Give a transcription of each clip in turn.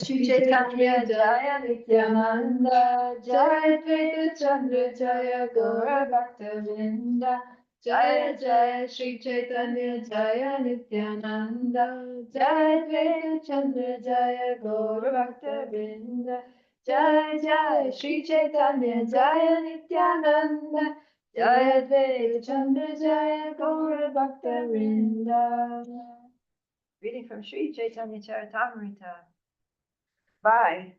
Shri Caitanya Jaya Nityananda Jaya Advaita Chandra Jaya Gaura Bhakta Vrinda Jaya Jaya Shri Caitanya Jaya Nityananda Jaya Advaita Chandra Jaya Gaura Bhakta Vrinda Jaya Jaya Shri Caitanya Jaya Nityananda Jaya Advaita Chandra Jaya Gaura Bhakta Vrinda. Reading from Sri Caitanya Charitamrita. By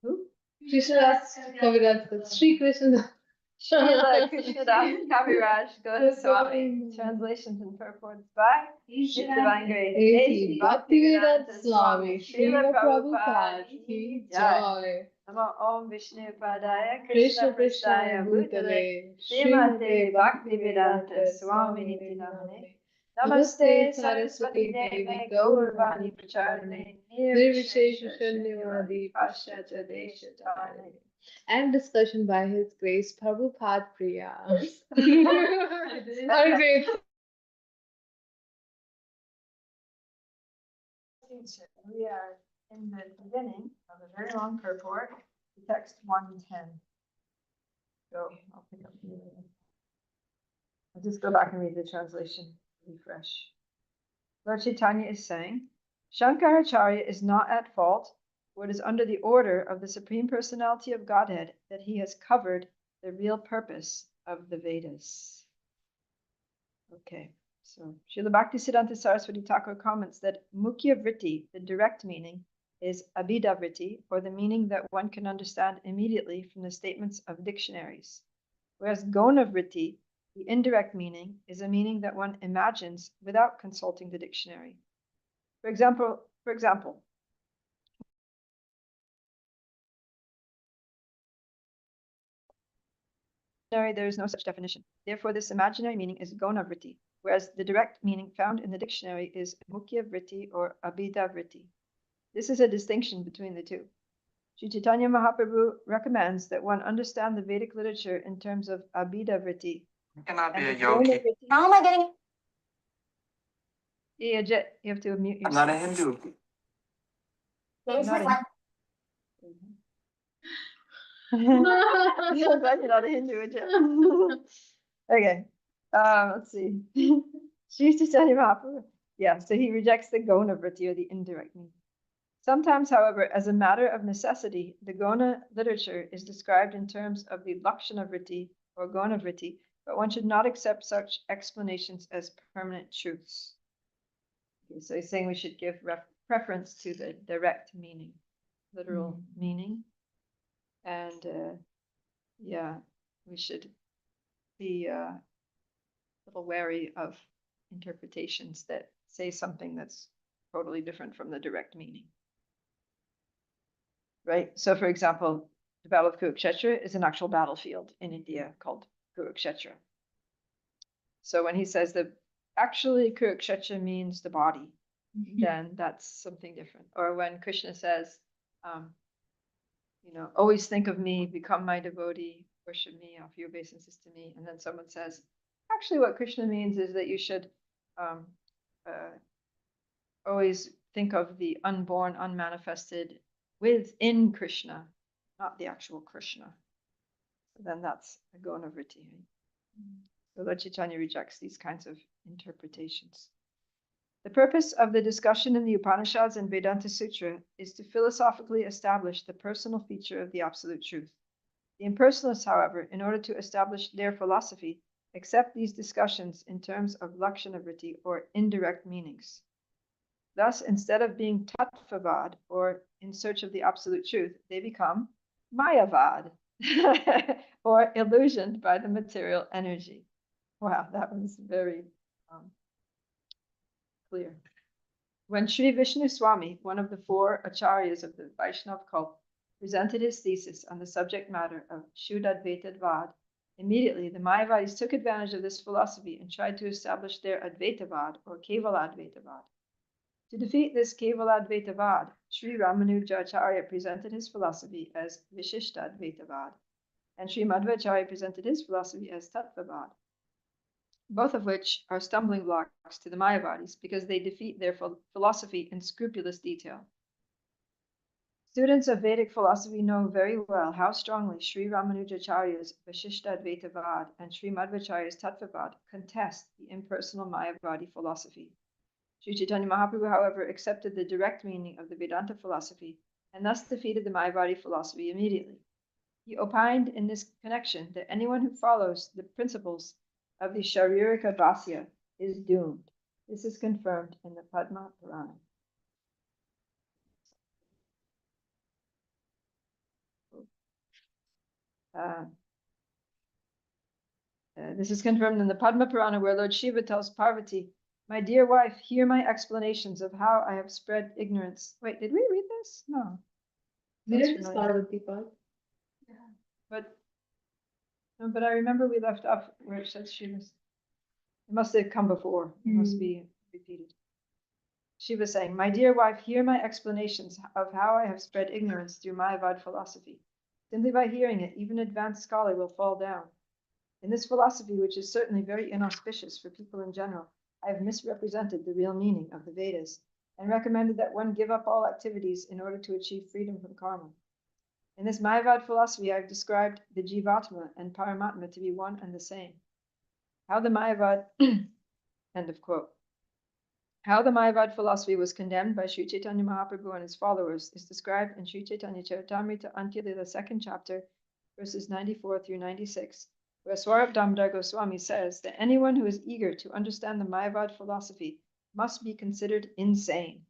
who? Krishnadas Kaviraj, Sri Krishna. Srila Krishnadas Kaviraj Goswami. Translations and purports by His Divine Grace A.C. Bhaktivedanta Swami, Srila Prabhupada ki Jai. Namo Om Vishnu Padaya Krishna Krishna Prasthaya Prasthaya Bhutale, Bhutale Srimate Bhaktivedanta Swami Niti Namane Namaste Saraswati Deve Gaurvani Pracharane Nirvishesha Shunnyavadi Paschatya Deshatane. And discussion by His Grace Prabhupada Priya. Our great We are in the beginning of a very long purport, text 110. So I'll pick up here. I'll just go back and read the translation, refresh. Lord Chaitanya is saying, Shankaracharya is not at fault, for it is under the order of the Supreme Personality of Godhead that he has covered the real purpose of the Vedas. Okay, so Srila Bhaktisiddhanta Saraswati Thakur comments that Mukhya Vritti, the direct meaning, is Abhida Vritti, or the meaning that one can understand immediately from the statements of dictionaries, whereas Gona Vritti, the indirect meaning, is a meaning that one imagines without consulting the dictionary. For example, there is no such definition. Therefore, this imaginary meaning is Gona Vritti, whereas the direct meaning found in the dictionary is Mukhya Vritti or Abhida Vritti. This is a distinction between the two. Sri Chaitanya Mahaprabhu recommends that one understand the Vedic literature in terms of Abhida Vritti. Cannot be and a the yogi. Gona Vritti. How am I getting? Yeah, you have to mute I'm yourself. not a Hindu. There's Not this a- one. I'm glad you're not a Hindu, Ajay. Okay, let's see. Sri Chaitanya Mahaprabhu. Yeah, so he rejects the Gona Vritti or the indirect meaning. Sometimes, however, as a matter of necessity, the Gona literature is described in terms of the Lakshana Vritti or Gona Vritti, but one should not accept such explanations as permanent truths. Okay, so he's saying we should give preference to the direct meaning, literal meaning. And yeah, we should be a little wary of interpretations that say something that's totally different from the direct meaning. Right? So for example, the Battle of Kurukshetra is an actual battlefield in India called Kurukshetra. So when he says that actually Kurukshetra means the body, then that's something different. Or when Krishna says, always think of me, become my devotee, worship me, offer your obeisances to me. And then someone says, actually what Krishna means is that you should always think of the unborn, unmanifested within Krishna, not the actual Krishna. Then that's a Gona Vritti. So Lord Chaitanya rejects these kinds of interpretations. The purpose of the discussion in the Upanishads and Vedanta Sutra is to philosophically establish the personal feature of the absolute truth. The impersonalists, however, in order to establish their philosophy, accept these discussions in terms of Lakshana Vritti or indirect meanings. Thus, instead of being Tattvavad or in search of the absolute truth, they become Mayavad or illusioned by the material energy. Wow, that was very clear. When Sri Vishnu Swami, one of the four acharyas of the Vaishnav cult, presented his thesis on the subject matter of Shuddhadvaitavad, immediately the Mayavadis took advantage of this philosophy and tried to establish their Advaitavad or Kevaladvaitavad. To defeat this Kevaladvaitavad, Sri Ramanujacharya presented his philosophy as Vishishtadvaitavad, and Sri Madhvacharya presented his philosophy as Tattvavad, both of which are stumbling blocks to the Mayavadis because they defeat their philosophy in scrupulous detail. Students of Vedic philosophy know very well how strongly Sri Ramanujacharya's Vasishtadvaitavad and Sri Madhvacharya's Tattvavad contest the impersonal Mayavadi philosophy. Sri Chaitanya Mahaprabhu, however, accepted the direct meaning of the Vedanta philosophy and thus defeated the Mayavadi philosophy immediately. He opined in this connection that anyone who follows the principles of the Sharirika Bhasya is doomed. This is confirmed in the Padma Purana. This is confirmed in the Padma Purana, where Lord Shiva tells Parvati, "My dear wife, hear my explanations of how I have spread ignorance." Wait, did we read this? No. Where Sounds is familiar. Parvati part? But no, but I remember we left off where it says Shiva's. It must have come before. It must be repeated. Shiva saying, "My dear wife, hear my explanations of how I have spread ignorance through Mayavad philosophy. Simply by hearing it, even an advanced scholar will fall down. In this philosophy, which is certainly very inauspicious for people in general, I have misrepresented the real meaning of the Vedas and recommended that one give up all activities in order to achieve freedom from karma. In this Mayavad philosophy, I have described the Jivatma and Paramatma to be one and the same. How the Mayavad," end of quote. How the Mayavad philosophy was condemned by Sri Chaitanya Mahaprabhu and his followers is described in Sri Chaitanya Caritamrita Antyalila, 2nd chapter, verses 94 through 96, where Swarup Damodar Goswami says that anyone who is eager to understand the Mayavad philosophy must be considered insane.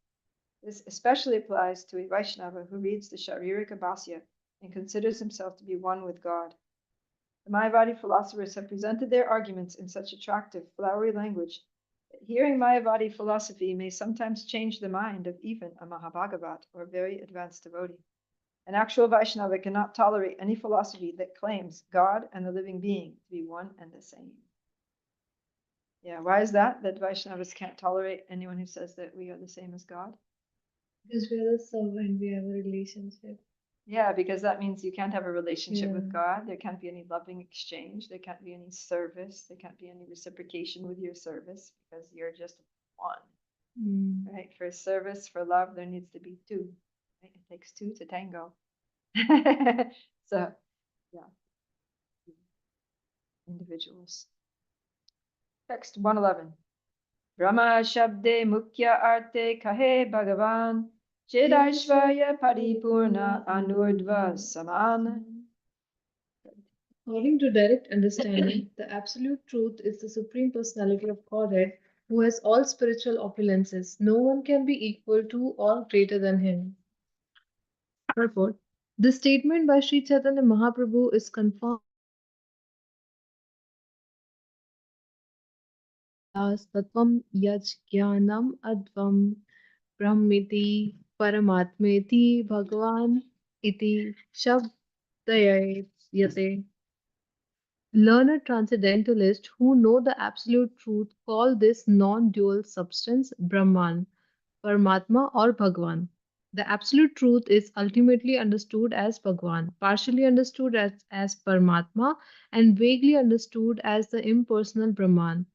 This especially applies to a Vaishnava who reads the Sharirika Bhasya and considers himself to be one with God. The Mayavadi philosophers have presented their arguments in such attractive, flowery language that hearing Mayavadi philosophy may sometimes change the mind of even a Mahabhagavat or very advanced devotee. An actual Vaishnava cannot tolerate any philosophy that claims God and the living being to be one and the same. Yeah, why is that? That Vaishnavas can't tolerate anyone who says that we are the same as God? Because we are the servant, we have a relationship. Yeah, because that means you can't have a relationship Yeah. with God. There can't be any loving exchange. There can't be any service. There can't be any reciprocation with your service because you're just one, right? For service, for love, there needs to be two. Right? It takes two to tango. So, yeah, individuals. Text 111. Brahma Shabde Mukhya Arte Kahe Bhagavan Chedaishvaya Paripurna Anurdva Saman. According to direct understanding, the absolute truth is the Supreme Personality of Godhead who has all spiritual opulences. No one can be equal to or greater than him. Purport. This statement by Sri Chaitanya Mahaprabhu is confirmed as Tattvam Yaj Jnanam Advam Brahmiti Paramatmeti Bhagavan Iti Shabdayate. Learned transcendentalists who know the absolute truth call this non-dual substance Brahman, Paramatma, or Bhagwan. The absolute truth is ultimately understood as Bhagwan, partially understood as Paramatma, and vaguely understood as the impersonal Brahman.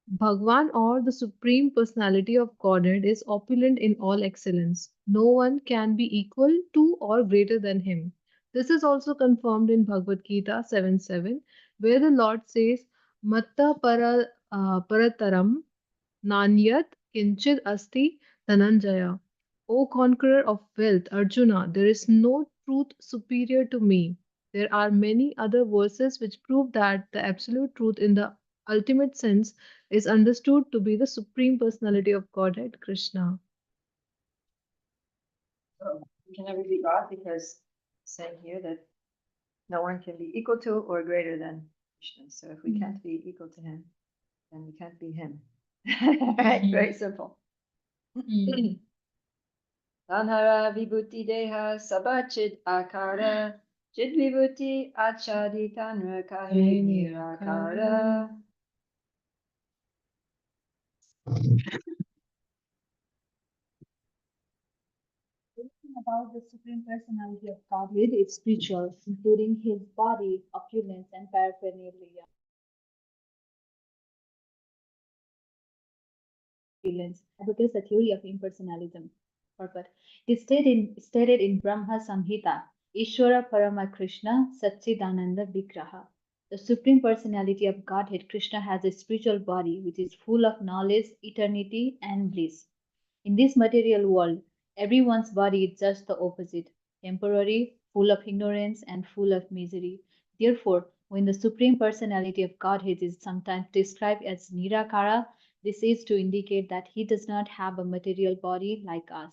Bhagwan, or the Supreme Personality of Godhead, is opulent in all excellence. No one can be equal to or greater than him. This is also confirmed in Bhagavad Gita 7:7, where the Lord says, Matta parataram nanyat kinchid asti dhananjaya. O conqueror of wealth, Arjuna, there is no truth superior to me. There are many other verses which prove that the absolute truth in the ultimate sense is understood to be the Supreme Personality of Godhead, Krishna. So we can never be God because it's saying here that no one can be equal to or greater than Krishna. So if we can't be equal to him, then we can't be him. Right? Very simple. Tanhara vibhuti deha sabachid akara chid vibhuti achadi tanra kahe nirakara. Everything about the Supreme Personality of Godhead is spiritual, including his body, opulence, and paraphernalia. Opulence advocates the theory of impersonalism. Purport. It is stated in Brahma Samhita, Ishvara Parama Krishna Satchidananda Vigraha. The Supreme Personality of Godhead, Krishna, has a spiritual body which is full of knowledge, eternity, and bliss. In this material world, everyone's body is just the opposite, temporary, full of ignorance, and full of misery. Therefore, when the Supreme Personality of Godhead is sometimes described as Nirakara, this is to indicate that he does not have a material body like us.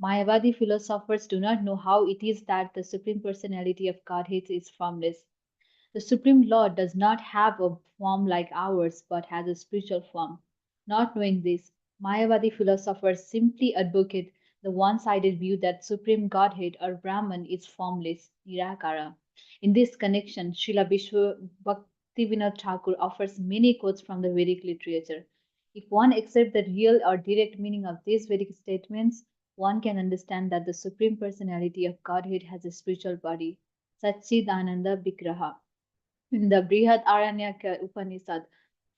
Mayavadi philosophers do not know how it is that the Supreme Personality of Godhead is formless. The Supreme Lord does not have a form like ours, but has a spiritual form. Not knowing this, Mayavadi philosophers simply advocate the one-sided view that Supreme Godhead or Brahman is formless, Nirakara. In this connection, Srila Bhaktivinoda Thakur offers many quotes from the Vedic literature. If one accepts the real or direct meaning of these Vedic statements, one can understand that the Supreme Personality of Godhead has a spiritual body, Satchidananda Vigraha. In the Brihad Aranyaka Upanishad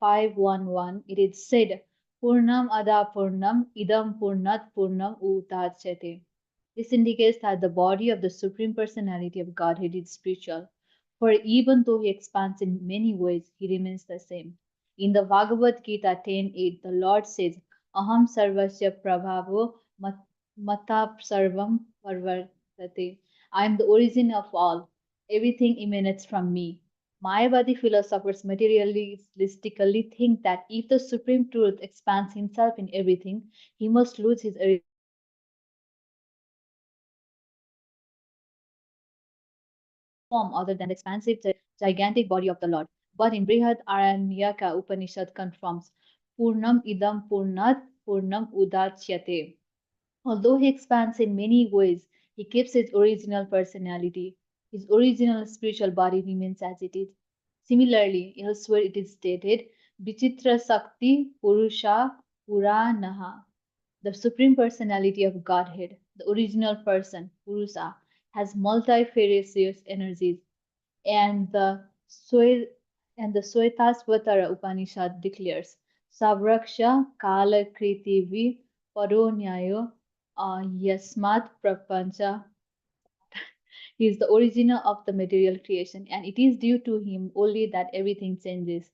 5.1.1, it is said, Purnam Ada Purnam Idam Purnat Purnam Utachate. This indicates that the body of the Supreme Personality of Godhead is spiritual, for even though he expands in many ways, he remains the same. In the Bhagavad Gita 10.8, the Lord says, Aham Sarvasya Prabhavo Matab Sarvam Parvartate. I am the origin of all. Everything emanates from me. Mayavadi philosophers materialistically think that if the Supreme Truth expands himself in everything, he must lose his original personality. Form other than the expansive, gigantic body of the Lord. But in Brihad Aranyaka Upanishad confirms, Purnam idam purnat purnam udachyate. Although he expands in many ways, he keeps his original personality. His original spiritual body remains as it is. Similarly, elsewhere it is stated, Vichitra Sakti Purusha Puranaha. The Supreme Personality of Godhead, the original person, Purusa, has multifarious energies, and the Swe- Svetasvatara Upanishad declares, Savraksha Kala Kritivi Paronyayo Yasmat Prapancha. He is the originer of the material creation, and it is due to him only that everything changes.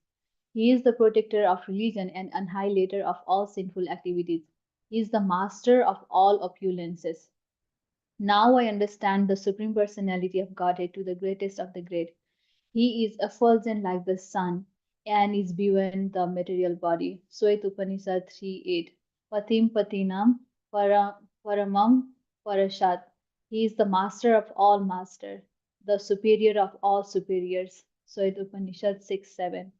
He is the protector of religion and annihilator of all sinful activities. He is the master of all opulences. Now I understand the Supreme Personality of Godhead to the greatest of the great. He is effulgent like the sun and is beyond the material body. Swet Upanishad 3.8. Patim Patinam Paramam Parashat. He is the master of all masters, the superior of all superiors. Swet Upanishad 6.7.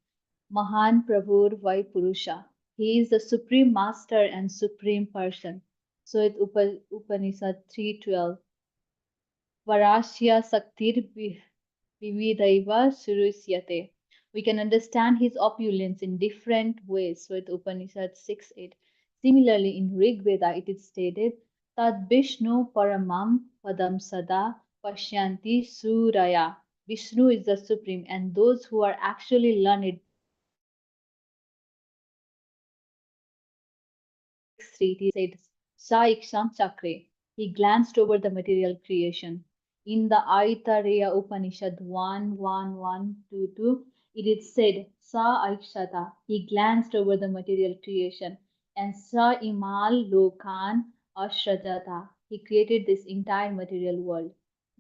Mahan Prabhur Vai Purusha. He is the supreme master and supreme person. Swet Upanishad 3.12. Varashya Saktir Vividaiva Surusyate. We can understand his opulence in different ways with Upanishad 6.8. Similarly, in Rig Veda, it is stated, Tad Vishnu Paramam Padam Sada Pashyanti Suraya. Vishnu is the supreme, and those who are actually learned see him. In Brihad Aranyaka 6.3, it is said, Sa Iksham Chakre. He glanced over the material creation. In the Aitareya Upanishad 1.1.1.2.2, it is said, Sa Aikshata, he glanced over the material creation, and Sa Imal Lokan Ashrajata, he created this entire material world.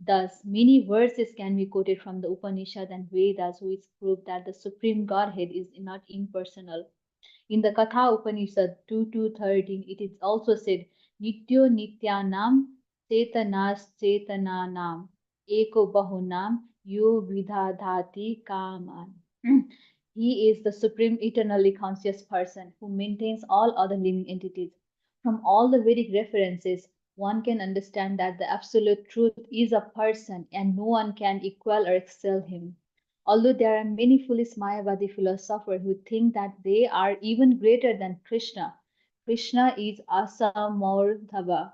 Thus, many verses can be quoted from the Upanishad and Vedas which prove that the Supreme Godhead is not impersonal. In the Katha Upanishad 2.2.13, it is also said, Nityo Nityanam Chetanas Chetananam Eko Bahunam Yo Vidhadhati Kaman. He is the supreme eternally conscious person who maintains all other living entities. From all the Vedic references, one can understand that the absolute truth is a person and no one can equal or excel him. Although there are many foolish Mayavadi philosophers who think that they are even greater than Krishna, Krishna is Asamardhava.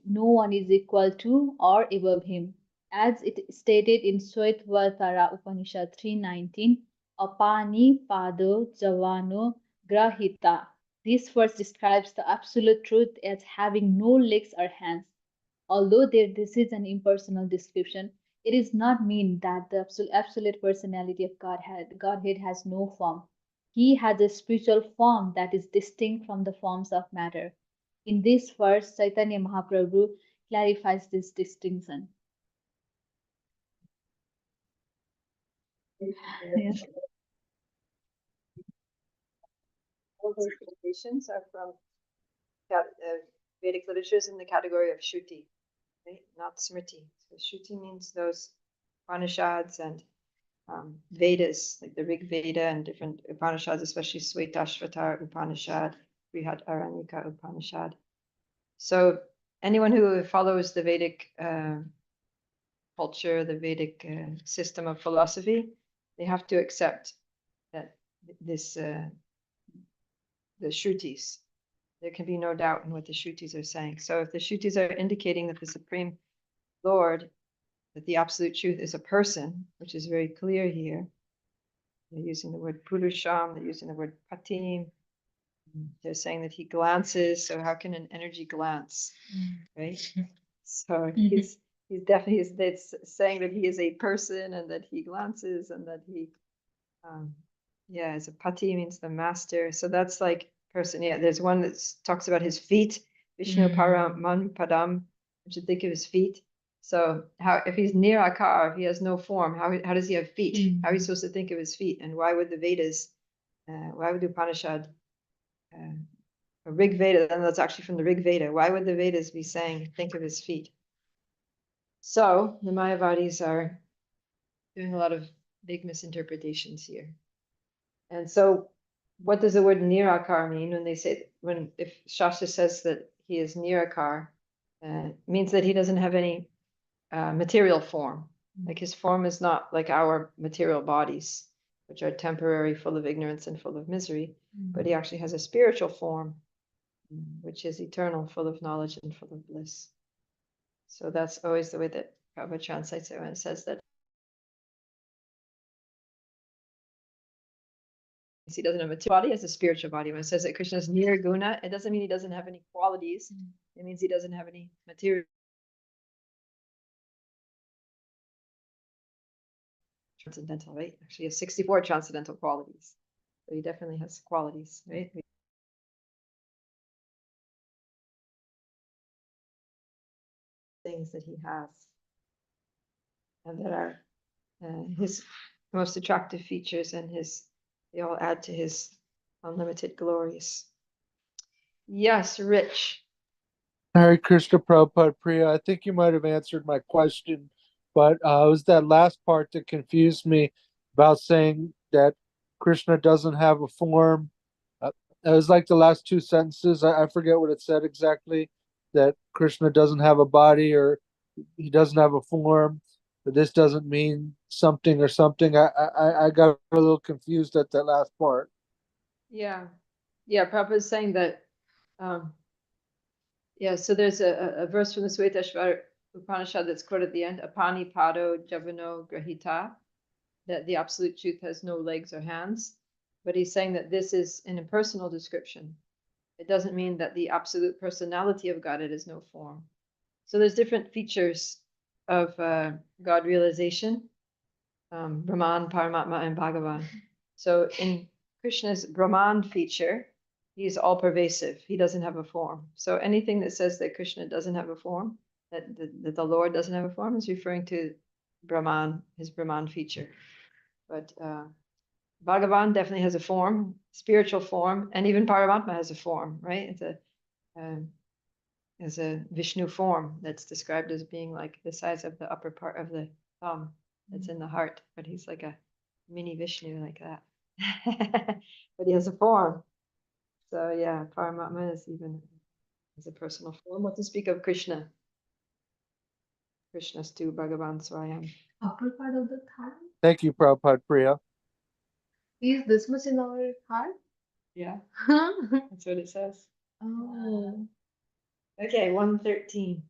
No one is equal to or above him. As it is stated in Svetvatara Upanishad 3.19, Apani Pado Javano Grahita. This verse describes the absolute truth as having no legs or hands. Although this is an impersonal description, it does not mean that the absolute personality of Godhead has no form. He has a spiritual form that is distinct from the forms of matter. In this verse, Chaitanya Mahaprabhu clarifies this distinction. Yes. All those quotations are from Vedic literatures in the category of Shruti, right? Not Smriti. So Shruti means those Upanishads and Vedas, like the Rig Veda and different Upanishads, especially Svetashvatara Upanishad, Brihad Aranyaka Upanishad. So anyone who follows the Vedic culture, the Vedic system of philosophy, they have to accept that this the Shrutis. There can be no doubt in what the Shrutis are saying. So if the Shrutis are indicating that the Supreme Lord, that the absolute truth is a person, which is very clear here, they're using the word Purusham, they're using the word Patim, they're saying that he glances. So how can an energy glance, right? So he's definitely it's saying that he is a person and that he glances and that he as a pati means the master. So that's like person. Yeah, there's one that talks about his feet. Vishnu Paraman Padam. I should think of his feet. So how if he's near Akar, if he has no form, how does he have feet? How are you supposed to think of his feet? And why would the Vedas, why would the Upanishad, a Rig Veda, then that's actually from the Rig Veda. Why would the Vedas be saying think of his feet? So the Mayavadis are doing a lot of big misinterpretations here. And so what does the word nirakar mean when they say, if Shastra says that he is nirakar, means that he doesn't have any material form. Like his form is not like our material bodies, which are temporary, full of ignorance and full of misery, but he actually has a spiritual form, which is eternal, full of knowledge and full of bliss. So that's always the way that Prabhupada translates it when it says that he doesn't have a material body, he has a spiritual body. When it says that Krishna is nirguna, it doesn't mean he doesn't have any qualities. It means he doesn't have any material. Transcendental, right? Actually, he has 64 transcendental qualities. So he definitely has qualities, right? Things that he has, and that are his most attractive features, and they all add to his unlimited glories. Yes, Rich. Hare Krishna Prabhupada Priya. I think you might have answered my question, but it was that last part that confused me about saying that Krishna doesn't have a form. It was like the last two sentences. I forget what it said exactly, that Krishna doesn't have a body or he doesn't have a form. But this doesn't mean something or something. I got a little confused at that last part. Yeah. Prabhupada is saying that so there's a verse from the Svetashvatara Upanishad that's quoted at the end, Apani Pado Javano Grahita, that the absolute truth has no legs or hands. But he's saying that this is an impersonal description. It doesn't mean that the absolute personality of God has no form. So there's different features of God realization, Brahman, Paramatma, and Bhagavan. So in Krishna's Brahman feature, he's all pervasive. He doesn't have a form. So anything that says that Krishna doesn't have a form, that the Lord doesn't have a form, is referring to Brahman, his Brahman feature. But Bhagavan definitely has a form, spiritual form, and even Paramatma has a form, right? It's a Vishnu form that's described as being like the size of the upper part of the thumb that's in the heart, but he's like a mini Vishnu like that. But he has a form. So yeah, Paramatma is even as a personal form. What to speak of Krishna? Krishna's to Bhagavan Swayam. Upper part of the thigh? Thank you, Prabhupada Priya. Is this much in our heart? Yeah, that's what it says. Oh. Okay, 113.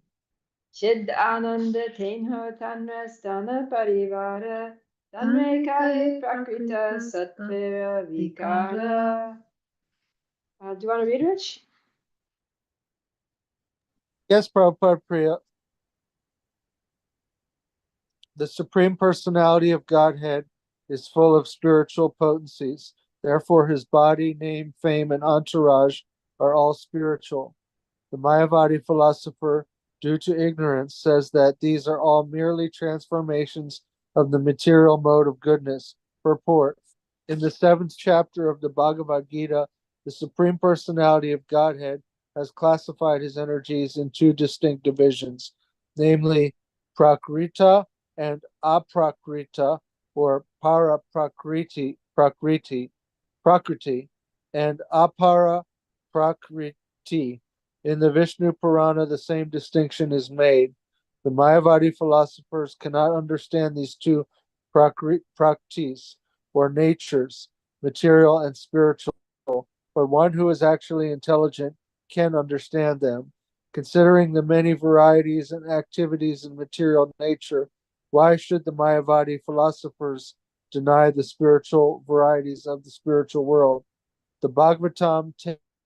Chid Ananda Tenho Tanrastana Parivara Tanre Kahe Prakrita Satvera Vikara Do you want to read, Rich? Yes, Prabhupada Priya. The Supreme Personality of Godhead is full of spiritual potencies. Therefore, his body, name, fame, and entourage are all spiritual. The Mayavadi philosopher, due to ignorance, says that these are all merely transformations of the material mode of goodness. Purport. In the 7th chapter of the Bhagavad Gita, the Supreme Personality of Godhead has classified his energies in two distinct divisions, namely Prakrita and Aprakrita, or Prakriti, and Apara Prakriti. In the Vishnu Purana, the same distinction is made. The Mayavadi philosophers cannot understand these two praktis, or natures, material and spiritual, but one who is actually intelligent can understand them. Considering the many varieties and activities in material nature, why should the Mayavadi philosophers deny the spiritual varieties of the spiritual world? The Bhagavatam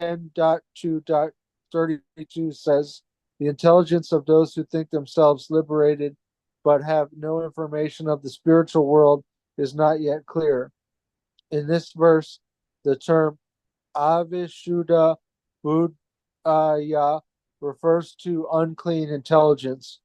10.2.32 says, the intelligence of those who think themselves liberated but have no information of the spiritual world is not yet clear. In this verse, the term Avishuddha Buddhaya refers to unclean intelligence.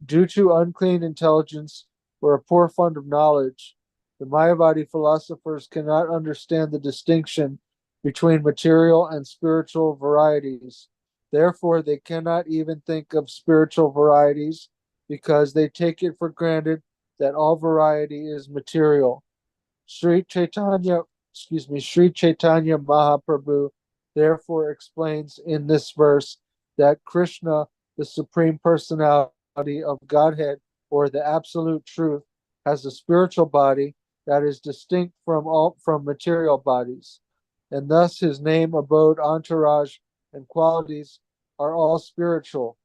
Due to unclean intelligence or a poor fund of knowledge, the Mayavadi philosophers cannot understand the distinction between material and spiritual varieties. Therefore, they cannot even think of spiritual varieties because they take it for granted that all variety is material. Sri Chaitanya Mahaprabhu therefore explains in this verse that Krishna, the Supreme Personality of Godhead, or the Absolute Truth, has a spiritual body that is distinct from material bodies, and thus his name, abode, entourage, and qualities are all spiritual.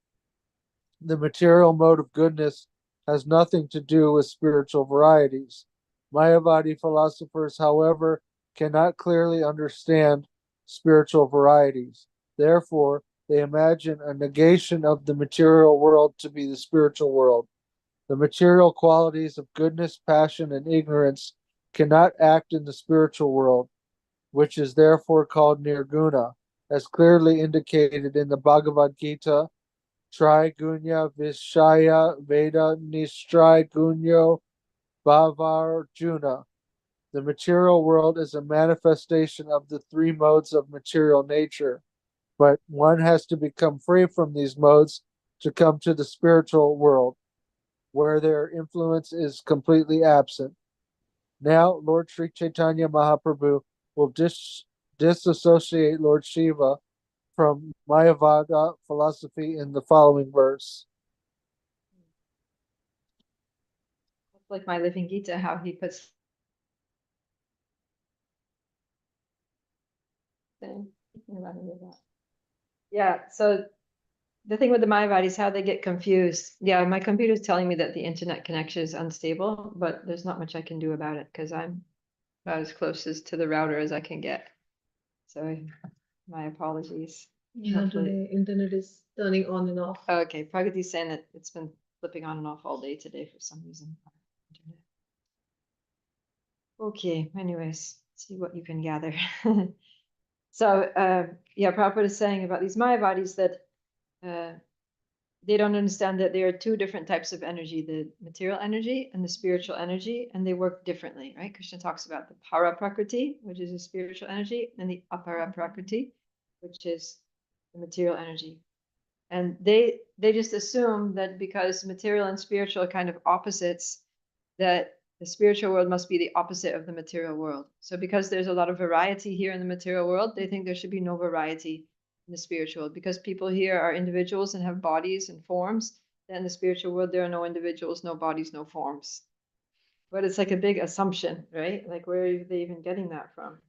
The material mode of goodness has nothing to do with spiritual varieties. Mayavadi philosophers, however, cannot clearly understand spiritual varieties. Therefore, they imagine a negation of the material world to be the spiritual world. The material qualities of goodness, passion, and ignorance cannot act in the spiritual world, which is therefore called nirguna, as clearly indicated in the Bhagavad Gita. Trigunya Vishaya Veda Nistray Gunyo Bhavarjuna. The material world is a manifestation of the three modes of material nature, but one has to become free from these modes to come to the spiritual world, where their influence is completely absent. Now, Lord Sri Chaitanya Mahaprabhu will disassociate Lord Shiva from Mayavada philosophy in the following verse. Like my living Gita, how he puts yeah, so the thing with the Mayavadis, how they get confused. Yeah, my computer's telling me that the internet connection is unstable, but there's not much I can do about it because I'm about as close to the router as I can get. So my apologies. Yeah, Hopefully- today internet is turning on and off. Okay, Pragati's saying that it's been flipping on and off all day today for some reason. Okay, anyways, see what you can gather. So, yeah, Prabhupada is saying about these Mayavadis that they don't understand that there are two different types of energy, the material energy and the spiritual energy, and they work differently, right? Krishna talks about the para prakriti, which is a spiritual energy, and the apara prakriti, which is the material energy. And they just assume that because material and spiritual are kind of opposites, that the spiritual world must be the opposite of the material world. So because there's a lot of variety here in the material world, they think there should be no variety in the spiritual world. Because people here are individuals and have bodies and forms, then in the spiritual world there are no individuals, no bodies, no forms. But it's like a big assumption, right? Like where are they even getting that from?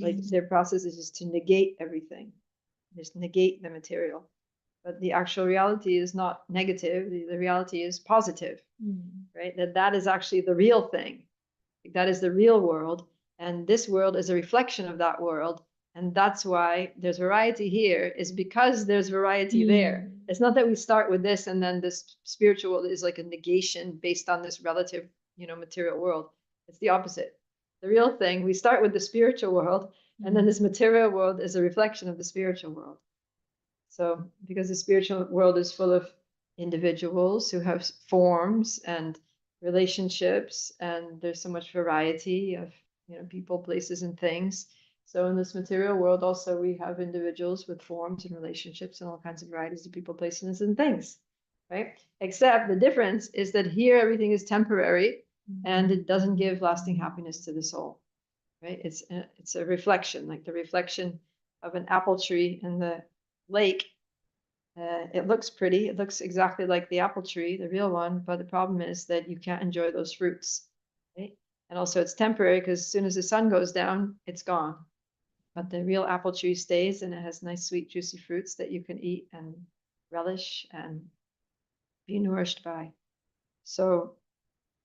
Like their process is just to negate everything, just negate the material. But the actual reality is not negative. The reality is positive, right? That is actually the real thing. That is the real world. And this world is a reflection of that world. And that's why there's variety here, is because there's variety there. It's not that we start with this and then this spiritual world is like a negation based on this relative, material world. It's the opposite. The real thing, we start with the spiritual world, and then this material world is a reflection of the spiritual world. So, because the spiritual world is full of individuals who have forms and relationships, and there's so much variety of, people, places, and things. So in this material world also we have individuals with forms and relationships and all kinds of varieties of people, places, and things, right? Except the difference is that here everything is temporary and it doesn't give lasting happiness to the soul, right? It's a reflection, like the reflection of an apple tree in the lake. It looks pretty. It looks exactly like the apple tree, the real one, but the problem is that you can't enjoy those fruits, right? And also it's temporary because as soon as the sun goes down, it's gone. But the real apple tree stays and it has nice, sweet, juicy fruits that you can eat and relish and be nourished by. So,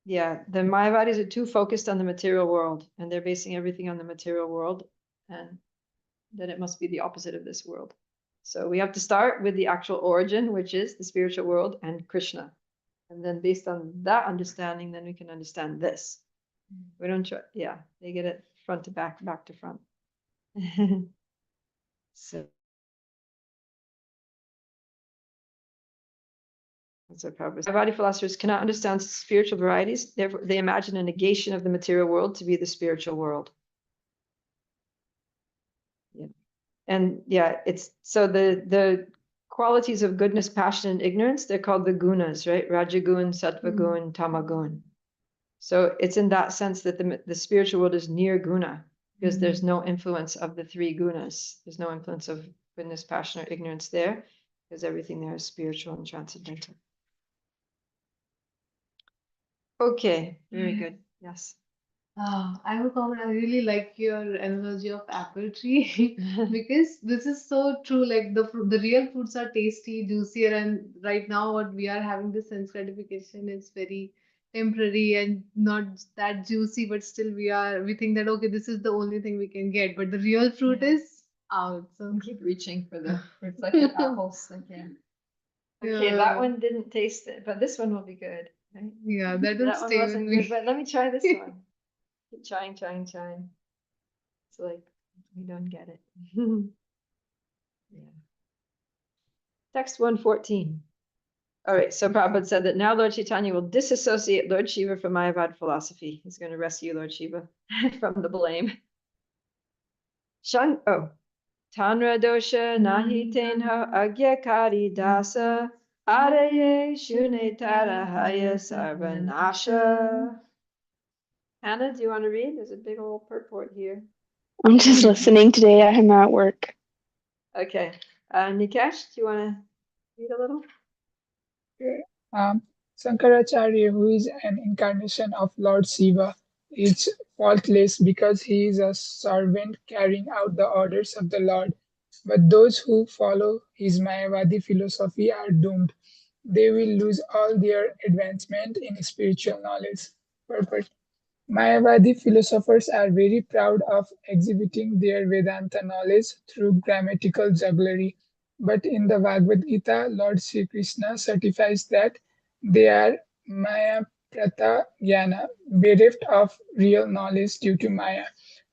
yeah, the Mayavadis are too focused on the material world and they're basing everything on the material world, and then it must be the opposite of this world. So we have to start with the actual origin, which is the spiritual world and Krishna. And then based on that understanding, then we can understand this. We don't try, yeah, they get it front to back, back to front. So that's what Prabhupada said. Mayavadi philosophers cannot understand spiritual varieties, therefore they imagine a negation of the material world to be the spiritual world. Yeah. And yeah, it's so the qualities of goodness, passion, and ignorance, they're called the gunas, right? Rajagun, Sattvagun, Tamagun. So it's in that sense that the spiritual world is near guna, because there's no influence of the three gunas. There's no influence of goodness, passion, or ignorance there, because everything there is spiritual and transcendental. Okay, very good. Yes. I will comment. I really like your analogy of apple tree because this is so true. Like the real fruits are tasty, juicier, and right now what we are having the sense gratification is very temporary and not that juicy, but still we think that okay, this is the only thing we can get, but the real fruit Yeah. is out. So Keep reaching for the fruits like the apples again. Okay, Yeah. that one didn't taste it, but this one will be good. Right? Yeah, that will That one stay with wasn't me. good, but let me try this one. Keep trying. It's like we don't get it. Yeah. Text 114. All right, so Prabhupada said that now Lord Chaitanya will disassociate Lord Shiva from Mayavad philosophy. He's going to rescue Lord Shiva from the blame. Tanra dosha nahi tenha agyakari dasa araye shune tarahaya sarvanasha. Hannah, do you want to read? There's a big old purport here. I'm just listening today. I'm at work. Okay. Nikesh, do you want to read a little? Sankaracharya, who is an incarnation of Lord Shiva, is faultless because he is a servant carrying out the orders of the Lord. But those who follow his Mayavadi philosophy are doomed. They will lose all their advancement in spiritual knowledge. Purport. Mayavadi philosophers are very proud of exhibiting their Vedanta knowledge through grammatical jugglery. But in the Bhagavad Gita, Lord Sri Krishna certifies that they are Maya Prata Jnana, bereft of real knowledge due to Maya.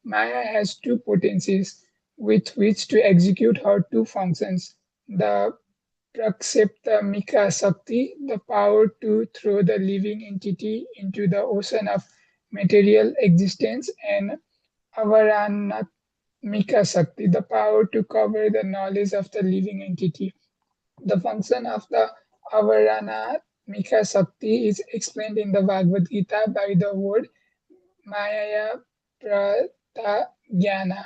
Maya has two potencies with which to execute her two functions. The Prakseptamika Sakti, the power to throw the living entity into the ocean of material existence, and Avaranatmika Sakti, the power to cover the knowledge of the living entity. The function of the Avaranatmika Sakti is explained in the Bhagavad Gita by the word Maya Prata Jnana.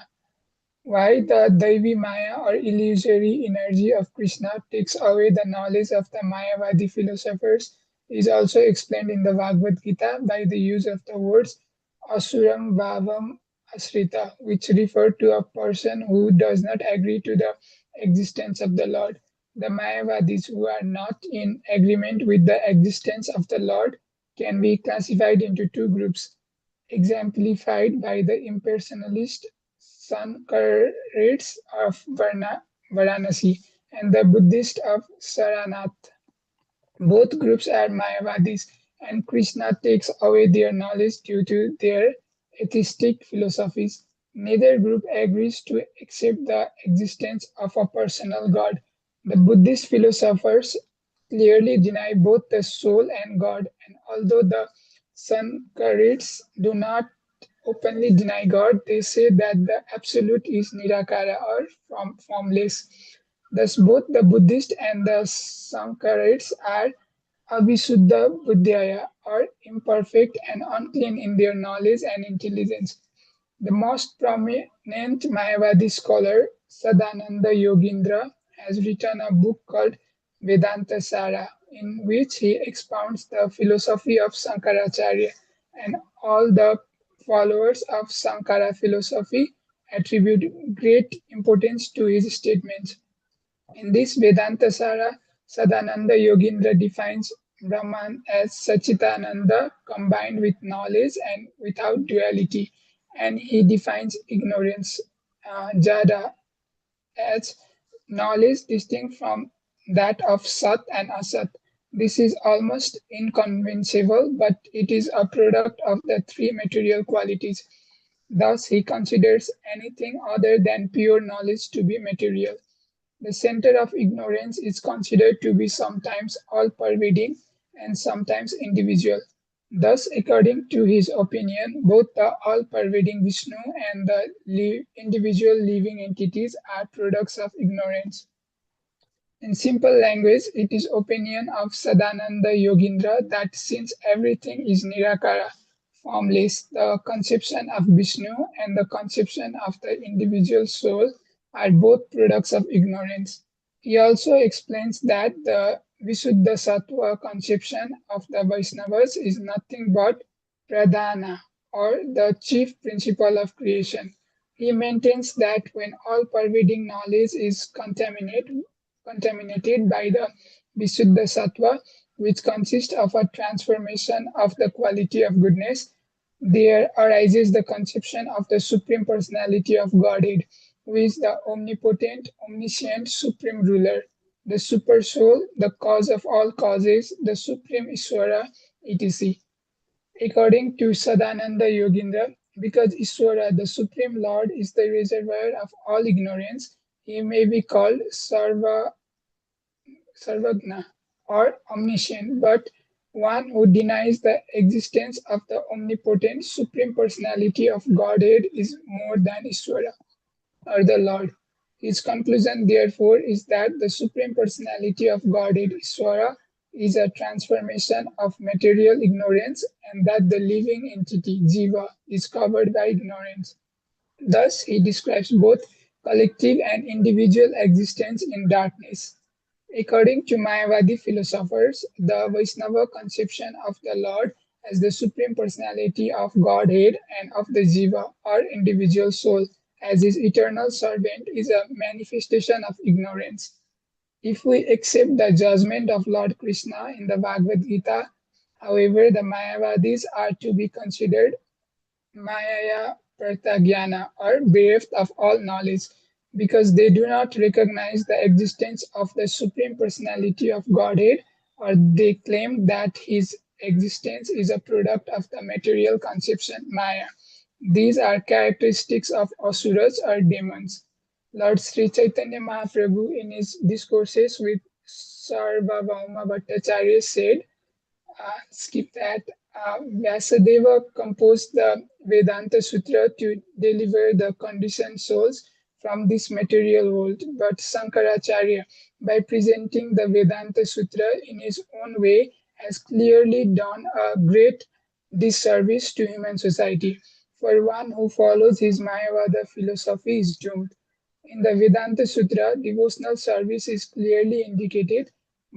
Why the Daivi Maya or illusory energy of Krishna takes away the knowledge of the Mayavadi philosophers is also explained in the Bhagavad Gita by the use of the words Asuram Bhavam Asrita, which refer to a person who does not agree to the existence of the Lord. The Mayavadis who are not in agreement with the existence of the Lord can be classified into two groups, exemplified by the impersonalist Sankarites of Varanasi and the Buddhist of Saranath. Both groups are Mayavadis, and Krishna takes away their knowledge due to their atheistic philosophies. Neither group agrees to accept the existence of a personal God. The Buddhist philosophers clearly deny both the soul and God, and although the Sankarites do not openly deny God, they say that the Absolute is Nirakara or formless. Thus, both the Buddhist and the Sankarites are Abhisuddha Buddhaya, or imperfect and unclean in their knowledge and intelligence. The most prominent Mayavadi scholar, Sadananda Yogindra, has written a book called Vedanta Sara, in which he expounds the philosophy of Sankaracharya, and all the followers of Sankara philosophy attribute great importance to his statements. In this Vedanta Sara, Sadananda Yogindra defines Brahman as Sachitananda combined with knowledge and without duality, and he defines ignorance, Jada, as knowledge distinct from that of Sat and Asat. This is almost inconceivable, but it is a product of the three material qualities. Thus, he considers anything other than pure knowledge to be material. The center of ignorance is considered to be sometimes all-pervading and sometimes individual. Thus, according to his opinion, both the all-pervading Vishnu and the individual living entities are products of ignorance. In simple language, it is opinion of Sadananda Yogindra that since everything is Nirakara, formless, the conception of Vishnu and the conception of the individual soul are both products of ignorance. He also explains that the Visuddha Sattva conception of the Vaishnavas is nothing but pradhana, or the chief principle of creation. He maintains that when all pervading knowledge is contaminated by the Visuddha Sattva, which consists of a transformation of the quality of goodness, there arises the conception of the Supreme Personality of Godhead, who is the omnipotent, omniscient, supreme ruler, the super soul, the cause of all causes, the supreme Iswara, etc. According to Sadananda Yogindra, because Iswara, the Supreme Lord, is the reservoir of all ignorance, he may be called Sarvagna, or omniscient, but one who denies the existence of the omnipotent Supreme Personality of Godhead is more than Iswara, or the Lord. His conclusion, therefore, is that the Supreme Personality of Godhead, Iswara, is a transformation of material ignorance, and that the living entity, Jiva, is covered by ignorance. Thus, he describes both collective and individual existence in darkness. According to Mayavadi philosophers, the Vaishnava conception of the Lord as the Supreme Personality of Godhead and of the Jiva, or individual soul, as his eternal servant is a manifestation of ignorance. If we accept the judgment of Lord Krishna in the Bhagavad Gita, however, the Mayavadis are to be considered Maya Pratagyana, or bereft of all knowledge, because they do not recognize the existence of the Supreme Personality of Godhead, or they claim that his existence is a product of the material conception Maya. These are characteristics of asuras or demons. Lord Sri Chaitanya Mahaprabhu, in his discourses with Sarvabhauma Bhattacharya, said, skip that. Vyasadeva composed the Vedanta Sutra to deliver the conditioned souls from this material world, but Sankaracharya, by presenting the Vedanta Sutra in his own way, has clearly done a great disservice to human society. For one who follows his Mayavada philosophy is doomed. In the Vedanta Sutra, devotional service is clearly indicated,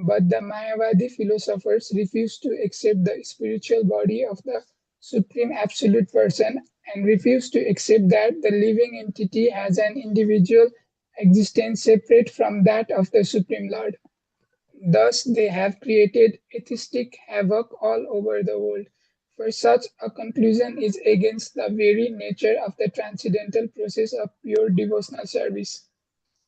but the Mayavadi philosophers refuse to accept the spiritual body of the Supreme Absolute Person and refuse to accept that the living entity has an individual existence separate from that of the Supreme Lord. Thus, they have created atheistic havoc all over the world. for such a conclusion is against the very nature of the transcendental process of pure devotional service.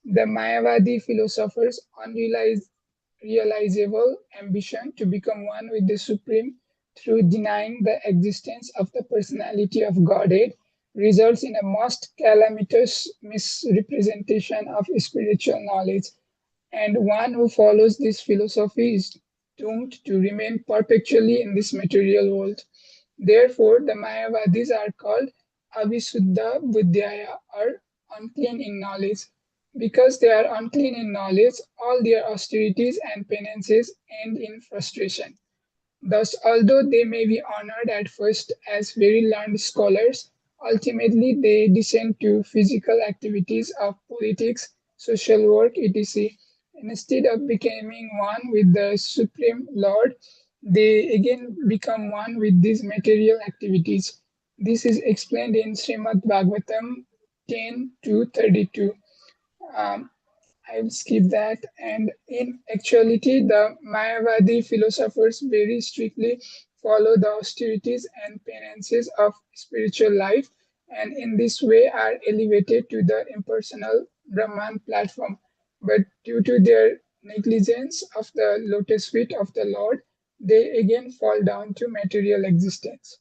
The Mayavadi philosophers' unrealizable ambition to become one with the Supreme through denying the existence of the personality of Godhead results in a most calamitous misrepresentation of spiritual knowledge, and one who follows this philosophy is doomed to remain perpetually in this material world. Therefore, the Mayavadis are called Avisuddha Buddhaya, or unclean in knowledge. Because they are unclean in knowledge, all their austerities and penances end in frustration. Thus, although they may be honored at first as very learned scholars, ultimately they descend to physical activities of politics, social work, etc. Instead of becoming one with the Supreme Lord, they again become one with these material activities. This is explained in Srimad Bhagavatam 10 to 32. Um, I will skip that. And in actuality, the Mayavadi philosophers very strictly follow the austerities and penances of spiritual life, and in this way are elevated to the impersonal Brahman platform. But due to their negligence of the lotus feet of the Lord, they again fall down to material existence.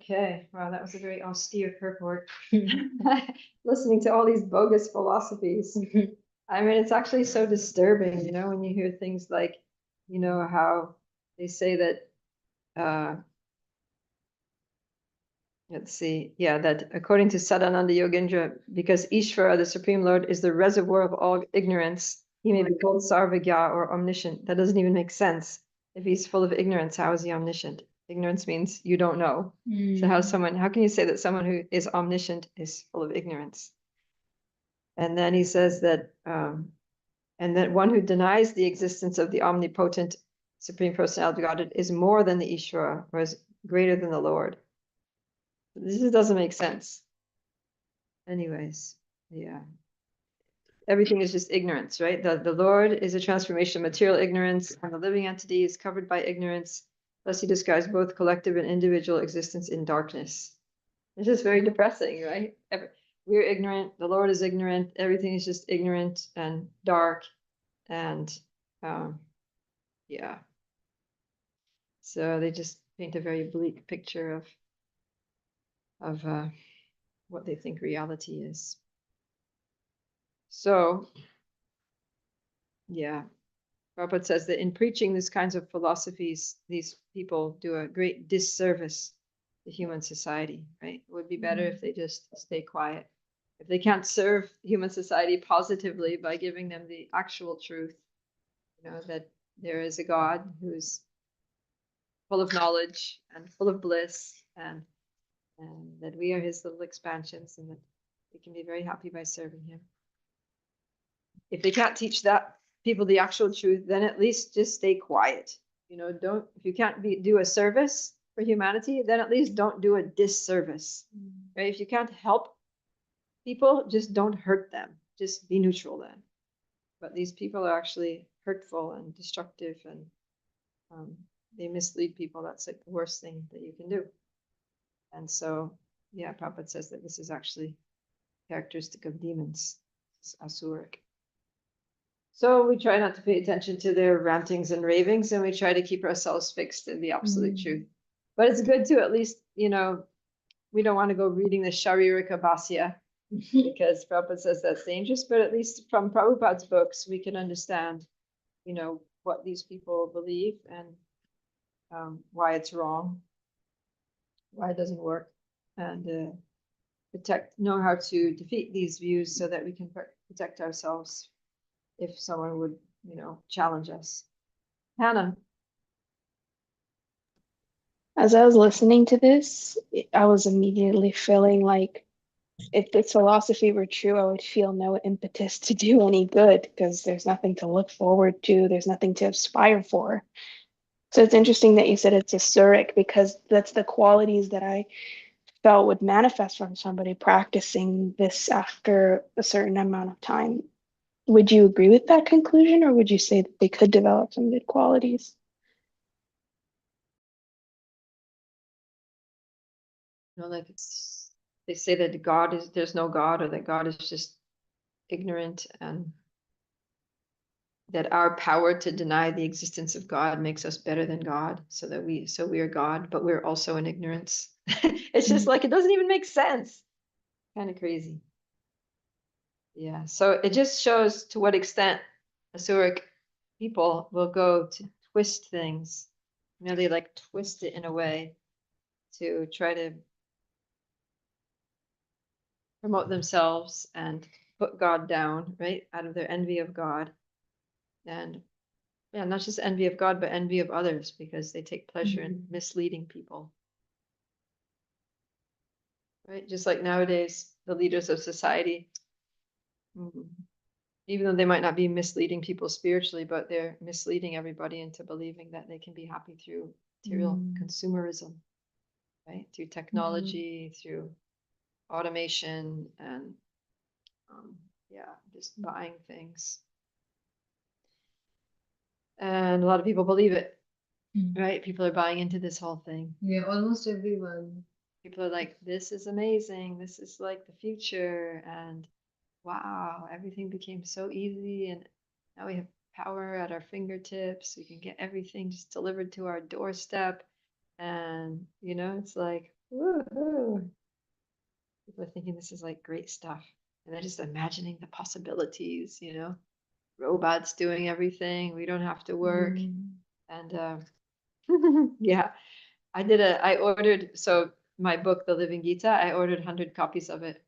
Okay, wow, that was a very austere purport. Listening to all these bogus philosophies. I mean, it's actually so disturbing, when you hear things like, how they say that, let's see, yeah, that according to Sadananda Yogendra, because Ishvara, the Supreme Lord, is the reservoir of all ignorance, he may be called Sarvagya or omniscient. That doesn't even make sense. If he's full of ignorance, how is he omniscient? Ignorance means you don't know. So how can you say that someone who is omniscient is full of ignorance? And then he says that, and that one who denies the existence of the omnipotent Supreme Personality of Godhead is more than the Ishvara, or is greater than the Lord. This just doesn't make sense. Anyways, yeah. Everything is just ignorance, right? The Lord is a transformation of material ignorance, and the living entity is covered by ignorance. Thus, he describes both collective and individual existence in darkness. It's just very depressing, right? We're ignorant. The Lord is ignorant. Everything is just ignorant and dark, and yeah. So they just paint a very bleak picture of what they think reality is. So, yeah, Prabhupada says that in preaching these kinds of philosophies, these people do a great disservice to human society, right? It would be better if they just stay quiet. If they can't serve human society positively by giving them the actual truth, that there is a God who's full of knowledge and full of bliss, and that we are his little expansions, and that we can be very happy by serving him. If they can't teach that people the actual truth, then at least just stay quiet. If you can't do a service for humanity, then at least don't do a disservice, right? If you can't help people, just don't hurt them. Just be neutral then. But these people are actually hurtful and destructive, and they mislead people. That's like the worst thing that you can do. And so, yeah, Prabhupada says that this is actually characteristic of demons. It's asuric. So we try not to pay attention to their rantings and ravings, and we try to keep ourselves fixed in the absolute truth. But it's good to at least, we don't want to go reading the Sharirika Bhasya because Prabhupada says that's dangerous, but at least from Prabhupada's books, we can understand, what these people believe and why it's wrong, why it doesn't work, and know how to defeat these views so that we can protect ourselves if someone would, challenge us. Hannah. As I was listening to this, I was immediately feeling like if this philosophy were true, I would feel no impetus to do any good because there's nothing to look forward to, there's nothing to aspire for. So it's interesting that you said it's asuric because that's the qualities that I felt would manifest from somebody practicing this after a certain amount of time. Would you agree with that conclusion, or would you say that they could develop some good qualities? like they say that there's no God, or that God is just ignorant, and that our power to deny the existence of God makes us better than God, so we are God, but we're also in ignorance. It's just like, it doesn't even make sense. Kind of crazy. Yeah, so it just shows to what extent Asuric people will go to twist things. They like twist it in a way to try to promote themselves and put God down, right? Out of their envy of God. And yeah, not just envy of God, but envy of others, because they take pleasure in misleading people. Right? Just like nowadays, the leaders of society, even though they might not be misleading people spiritually, but they're misleading everybody into believing that they can be happy through material consumerism, right? Through technology, through automation, and yeah, just buying things. And a lot of people believe it, right? People are buying into this whole thing. Yeah, almost everyone. People are like, this is amazing. This is like the future. And wow, everything became so easy. And now we have power at our fingertips. We can get everything just delivered to our doorstep. And, it's like, woohoo. People are thinking this is like great stuff. And they're just imagining the possibilities, robots doing everything. We don't have to work. And yeah, I ordered, so my book, The Living Gita, I ordered 100 copies of it.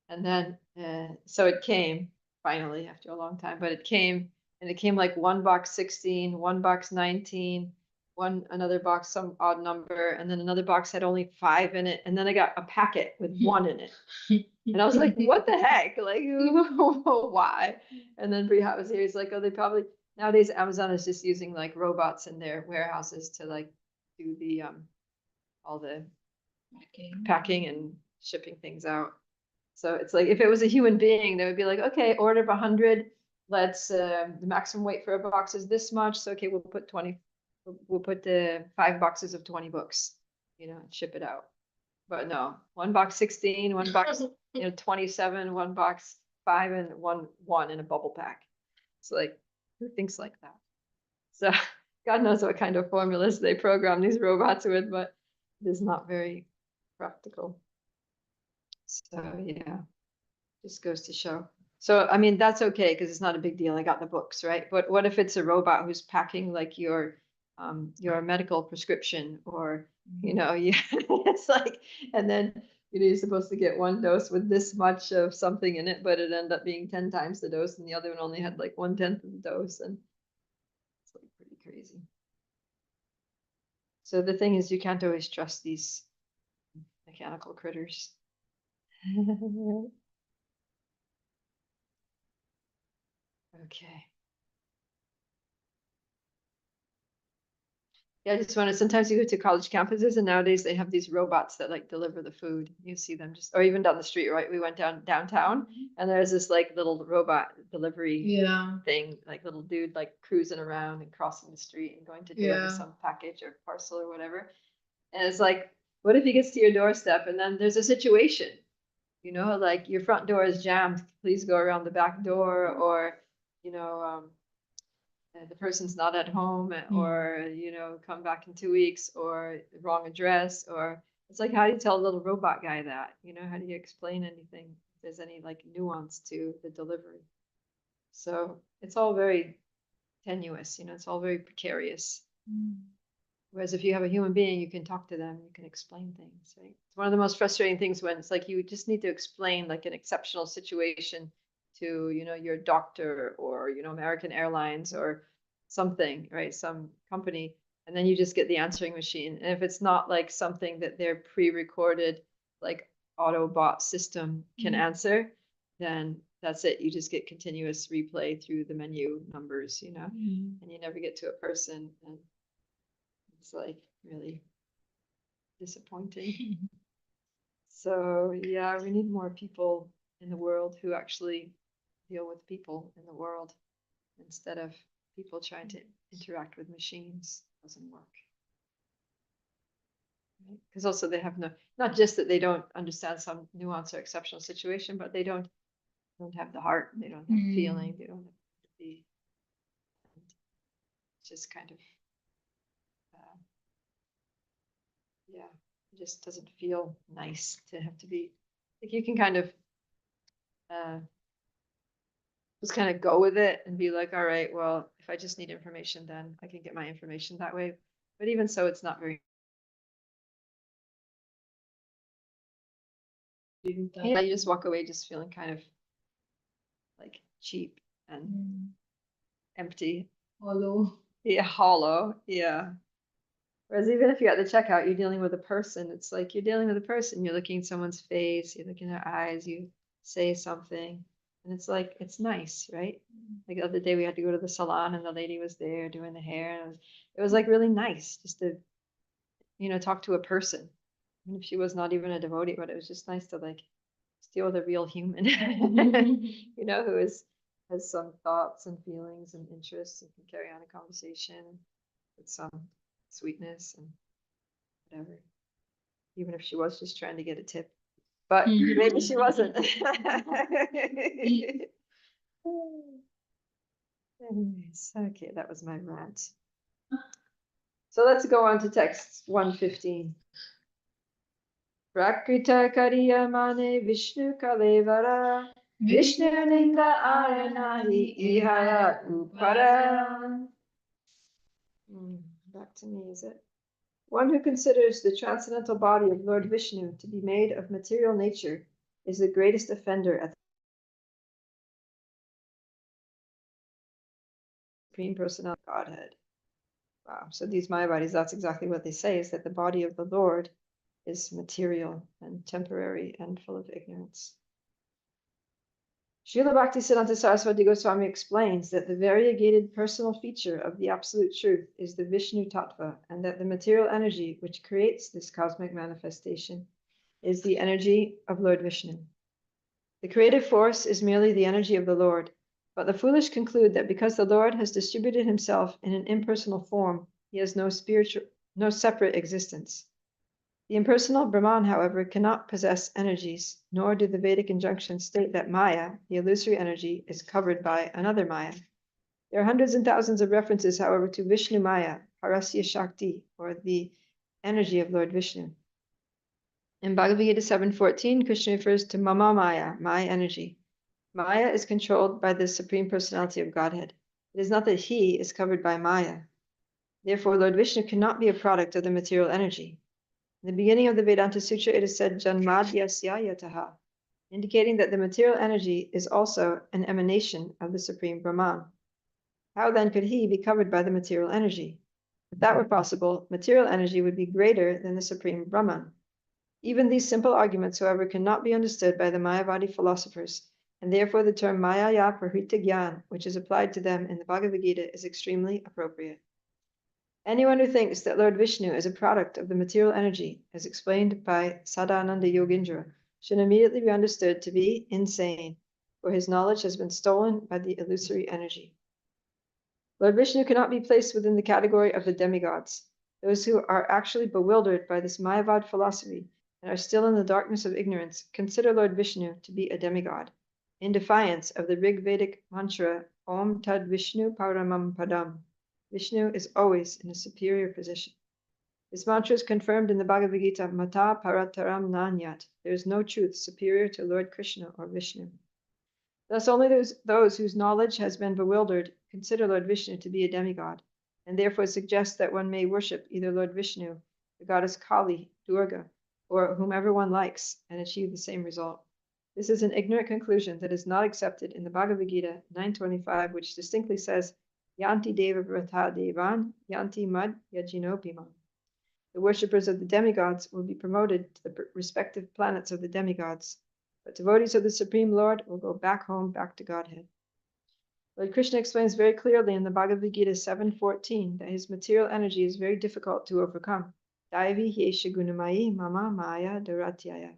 And then, so it came finally after a long time, but it came, and it came like one box 16, one box 19, another box, some odd number, and then another box had only 5 in it. And then I got a packet with 1 in it. And I was like, what the heck? Like, why? And then Brihat was here. He's like, oh, they probably, nowadays Amazon is just using like robots in their warehouses to like do the, all the packing and shipping things out. So it's like, if it was a human being, they would be like, okay, order 100. Let's, the maximum weight for a box is this much. So, okay, we'll put 5 boxes of 20 books, and ship it out. But no, 1 box 16, 1 box, 27, 1 box 5, and one in a bubble pack. It's like, who thinks like that? So God knows what kind of formulas they program these robots with, but it is not very practical. So yeah, just goes to show. So I mean, that's okay because it's not a big deal. I got the books, right? But what if it's a robot who's packing like your medical prescription, or it's like, and then you're supposed to get 1 dose with this much of something in it, but it ended up being 10 times the dose, and the other one only had like 1/10 of the dose, and it's like pretty crazy. So the thing is, you can't always trust these mechanical critters. Okay. Yeah, I just wanted, sometimes you go to college campuses and nowadays they have these robots that like deliver the food. You see them just, or even down the street, right? We went downtown and there's this like little robot delivery thing, like little dude like cruising around and crossing the street and going to deliver some package or parcel or whatever. And it's like, what if he gets to your doorstep and then there's a situation, like your front door is jammed, please go around the back door, or, the person's not at home, or come back in 2 weeks, or wrong address, or it's like, how do you tell a little robot guy that, how do you explain anything if there's any like nuance to the delivery? So it's all very tenuous, it's all very precarious. Whereas if you have a human being, you can talk to them, you can explain things, right? It's one of the most frustrating things when it's like you just need to explain like an exceptional situation to, your doctor, or, American Airlines or something, right? Some company, and then you just get the answering machine. And if it's not like something that their pre-recorded like Autobot system can answer, then that's it. You just get continuous replay through the menu numbers, and you never get to a person. And it's like really disappointing. So yeah, we need more people in the world who actually deal with people in the world instead of people trying to interact with machines. Doesn't work. Because also they have no, not just that they don't understand some nuance or exceptional situation, but they don't have the heart, they don't have the feeling, they don't have the, it's just kind of, yeah, it just doesn't feel nice to have to be, like you can kind of, just kind of go with it and be like, all right, well, if I just need information, then I can get my information that way. But even so, it's not very. Yeah, you just walk away just feeling kind of like cheap and empty. Although, Yeah, hollow. Yeah. Whereas even if you're at the checkout, you're dealing with a person. It's like you're dealing with a person. You're looking at someone's face, you look in their eyes, you say something, and it's like it's nice, right? Like the other day we had to go to the salon and the lady was there doing the hair, and it was like really nice just to, talk to a person. Even if she was not even a devotee, but it was just nice to like deal with a real human, who has some thoughts and feelings and interests and can carry on a conversation with some sweetness and whatever. Even if she was just trying to get a tip, but maybe she wasn't. Anyways, okay, that was my rant. So let's go on to text 115. Prakrita Kariyamane Vishnu Kalevara Vishnu Linga Aranahi Ihaya Upara. Back to me, is it? One who considers the transcendental body of Lord Vishnu to be made of material nature is the greatest offender at the Supreme Personality of Godhead. Wow. So these Mayavadis, that's exactly what they say, is that the body of the Lord is material and temporary and full of ignorance. Srila Bhaktisiddhanta Saraswati Goswami explains that the variegated personal feature of the Absolute Truth is the Vishnu Tattva, and that the material energy which creates this cosmic manifestation is the energy of Lord Vishnu. The creative force is merely the energy of the Lord, but the foolish conclude that because the Lord has distributed himself in an impersonal form, he has no separate existence. The impersonal Brahman, however, cannot possess energies, nor do the Vedic injunctions state that Maya, the illusory energy, is covered by another Maya. There are hundreds and thousands of references, however, to Vishnu Maya, Parasya Shakti, or the energy of Lord Vishnu. In Bhagavad Gita 7:14, Krishna refers to Mama Maya, my energy. Maya is controlled by the Supreme Personality of Godhead. It is not that he is covered by Maya. Therefore, Lord Vishnu cannot be a product of the material energy. In the beginning of the Vedanta Sutra, it is said Janmadhyasya yataha, indicating that the material energy is also an emanation of the Supreme Brahman. How then could he be covered by the material energy? If that were possible, material energy would be greater than the Supreme Brahman. Even these simple arguments, however, cannot be understood by the Mayavadi philosophers, and therefore the term Mayaya Prahrita Gyan, which is applied to them in the Bhagavad Gita, is extremely appropriate. Anyone who thinks that Lord Vishnu is a product of the material energy, as explained by Sadananda Yogindra, should immediately be understood to be insane, for his knowledge has been stolen by the illusory energy. Lord Vishnu cannot be placed within the category of the demigods. Those who are actually bewildered by this Mayavad philosophy and are still in the darkness of ignorance consider Lord Vishnu to be a demigod, in defiance of the Rig Vedic mantra Om Tad Vishnu Paramam Padam. Vishnu is always in a superior position. This mantra is confirmed in the Bhagavad Gita, Mata Parataram Nanyat. There is no truth superior to Lord Krishna or Vishnu. Thus, only those whose knowledge has been bewildered consider Lord Vishnu to be a demigod, and therefore suggest that one may worship either Lord Vishnu, the goddess Kali, Durga, or whomever one likes, and achieve the same result. This is an ignorant conclusion that is not accepted in the Bhagavad Gita 9:25, which distinctly says, Yanti Deva Vrata Devan, Yanti Mad Yajinopimam. The worshippers of the demigods will be promoted to the respective planets of the demigods, but devotees of the Supreme Lord will go back home, back to Godhead. Lord Krishna explains very clearly in the Bhagavad Gita 7:14 that his material energy is very difficult to overcome. Daivi Hyesha Gunamayi Mama Maya Daratyaya.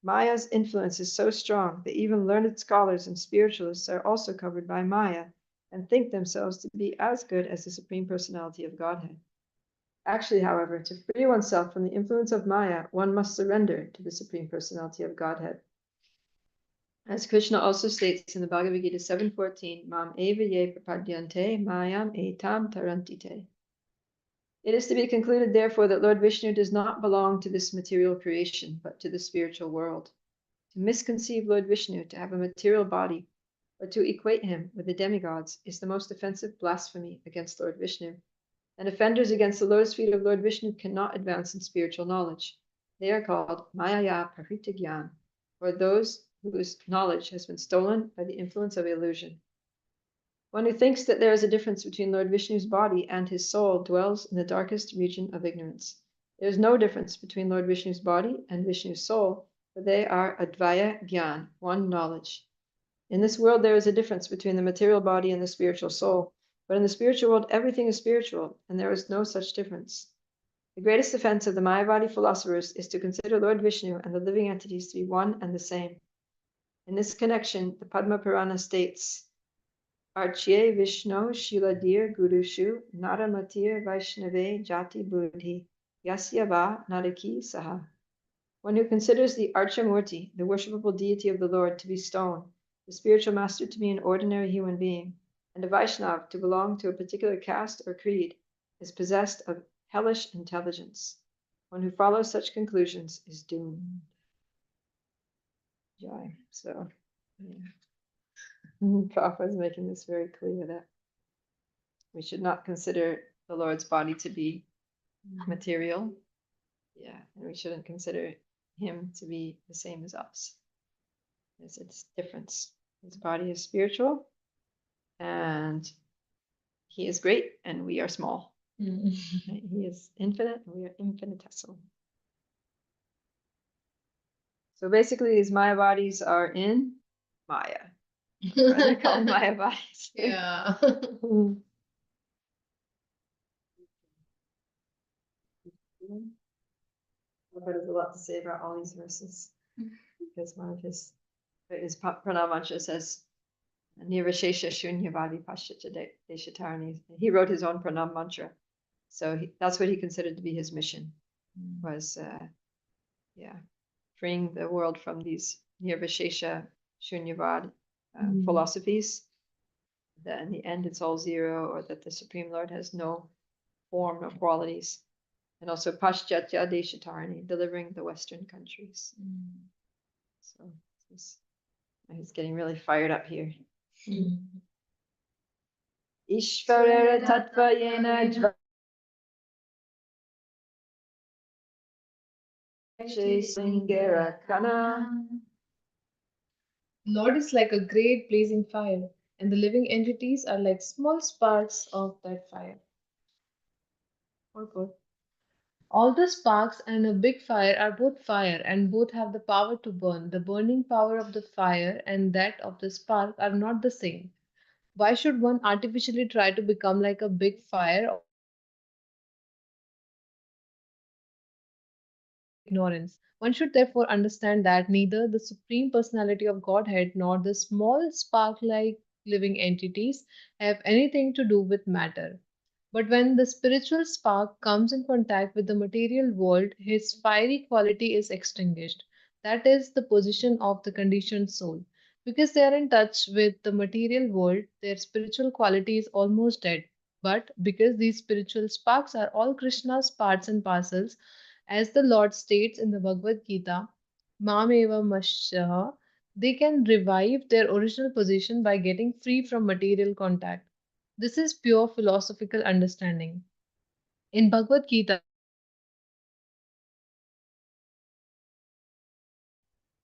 Maya's influence is so strong that even learned scholars and spiritualists are also covered by Maya and think themselves to be as good as the Supreme Personality of Godhead. Actually, however, to free oneself from the influence of Maya, one must surrender to the Supreme Personality of Godhead. As Krishna also states in the Bhagavad Gita 7:14, Mam eva ye prapadyante mayam etam tarantite. It is to be concluded, therefore, that Lord Vishnu does not belong to this material creation, but to the spiritual world. To misconceive Lord Vishnu to have a material body, or to equate him with the demigods, is the most offensive blasphemy against Lord Vishnu. And offenders against the lotus feet of Lord Vishnu cannot advance in spiritual knowledge. They are called Mayaya Parita Gyan, or those whose knowledge has been stolen by the influence of illusion. One who thinks that there is a difference between Lord Vishnu's body and his soul dwells in the darkest region of ignorance. There is no difference between Lord Vishnu's body and Vishnu's soul, for they are Advaya Gyan, one knowledge. In this world, there is a difference between the material body and the spiritual soul, but in the spiritual world, everything is spiritual, and there is no such difference. The greatest offense of the Mayavadi philosophers is to consider Lord Vishnu and the living entities to be one and the same. In this connection, the Padma Purana states, Archye Vishno Shiladir Gurushu Naramatir Vaishnave Jati Buddhi Yasyava Naraki Saha. One who considers the Archamurti, the worshipable deity of the Lord, to be stone, the spiritual master to be an ordinary human being, and a Vaishnav to belong to a particular caste or creed, is possessed of hellish intelligence. One who follows such conclusions is doomed. Jai. So, yeah. Prabhupada is making this very clear that we should not consider the Lord's body to be material. Yeah, and we shouldn't consider him to be the same as us. There's a difference. His body is spiritual, and he is great, and we are small. Right? He is infinite, and we are infinitesimal. So basically, these Maya bodies are in Maya. They're called Maya bodies. Yeah. Prabhupada has a lot to say about all these verses, because one of his pranam mantra says, Nirvashesha Shunyavadi Pashyata Deshatarani. He wrote his own pranam mantra. So that's what he considered to be his mission, was freeing the world from these Nirvashesha Shunyavad philosophies, that in the end it's all zero, or that the Supreme Lord has no form, no qualities. And also Paschatya Deshatarani, delivering the Western countries. So he's getting really fired up here. Ishvarera tattva yena Slingera kana. Lord is like a great blazing fire, and the living entities are like small sparks of that fire. Purport. All the sparks and a big fire are both fire, and both have the power to burn. The burning power of the fire and that of the spark are not the same. Why should one artificially try to become like a big fire or ignorance? One should therefore understand that neither the Supreme Personality of Godhead nor the small spark like living entities have anything to do with matter. But when the spiritual spark comes in contact with the material world, his fiery quality is extinguished. That is the position of the conditioned soul. Because they are in touch with the material world, their spiritual quality is almost dead. But because these spiritual sparks are all Krishna's parts and parcels, as the Lord states in the Bhagavad Gita, Mameva Mashaha, they can revive their original position by getting free from material contact. This is pure philosophical understanding. In Bhagavad Gita,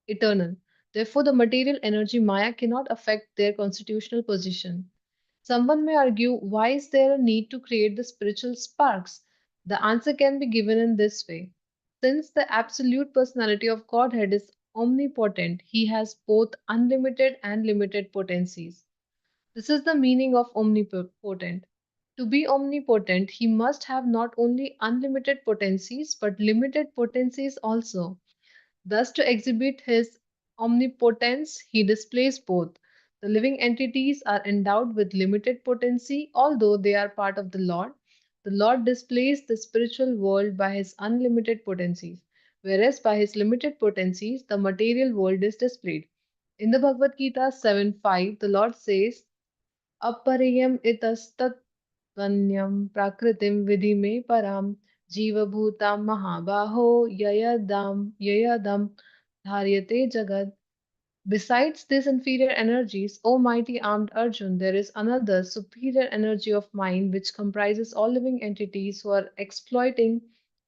eternal. Therefore, the material energy Maya cannot affect their constitutional position. Someone may argue, why is there a need to create the spiritual sparks? The answer can be given in this way. Since the absolute personality of Godhead is omnipotent, he has both unlimited and limited potencies. This is the meaning of omnipotent. To be omnipotent, he must have not only unlimited potencies but limited potencies also. Thus, to exhibit his omnipotence, he displays both. The living entities are endowed with limited potency, although they are part of the Lord, The Lord displays the spiritual world by his unlimited potencies, whereas by his limited potencies, the material world is displayed. In the Bhagavad Gita 7:5, the Lord says, Apariyam itastat Vanyam prakritim vidhime param jiva bhutam mahabaho yayadam dharyate jagad. Besides these inferior energies, O mighty armed Arjun, there is another superior energy of mind which comprises all living entities who are exploiting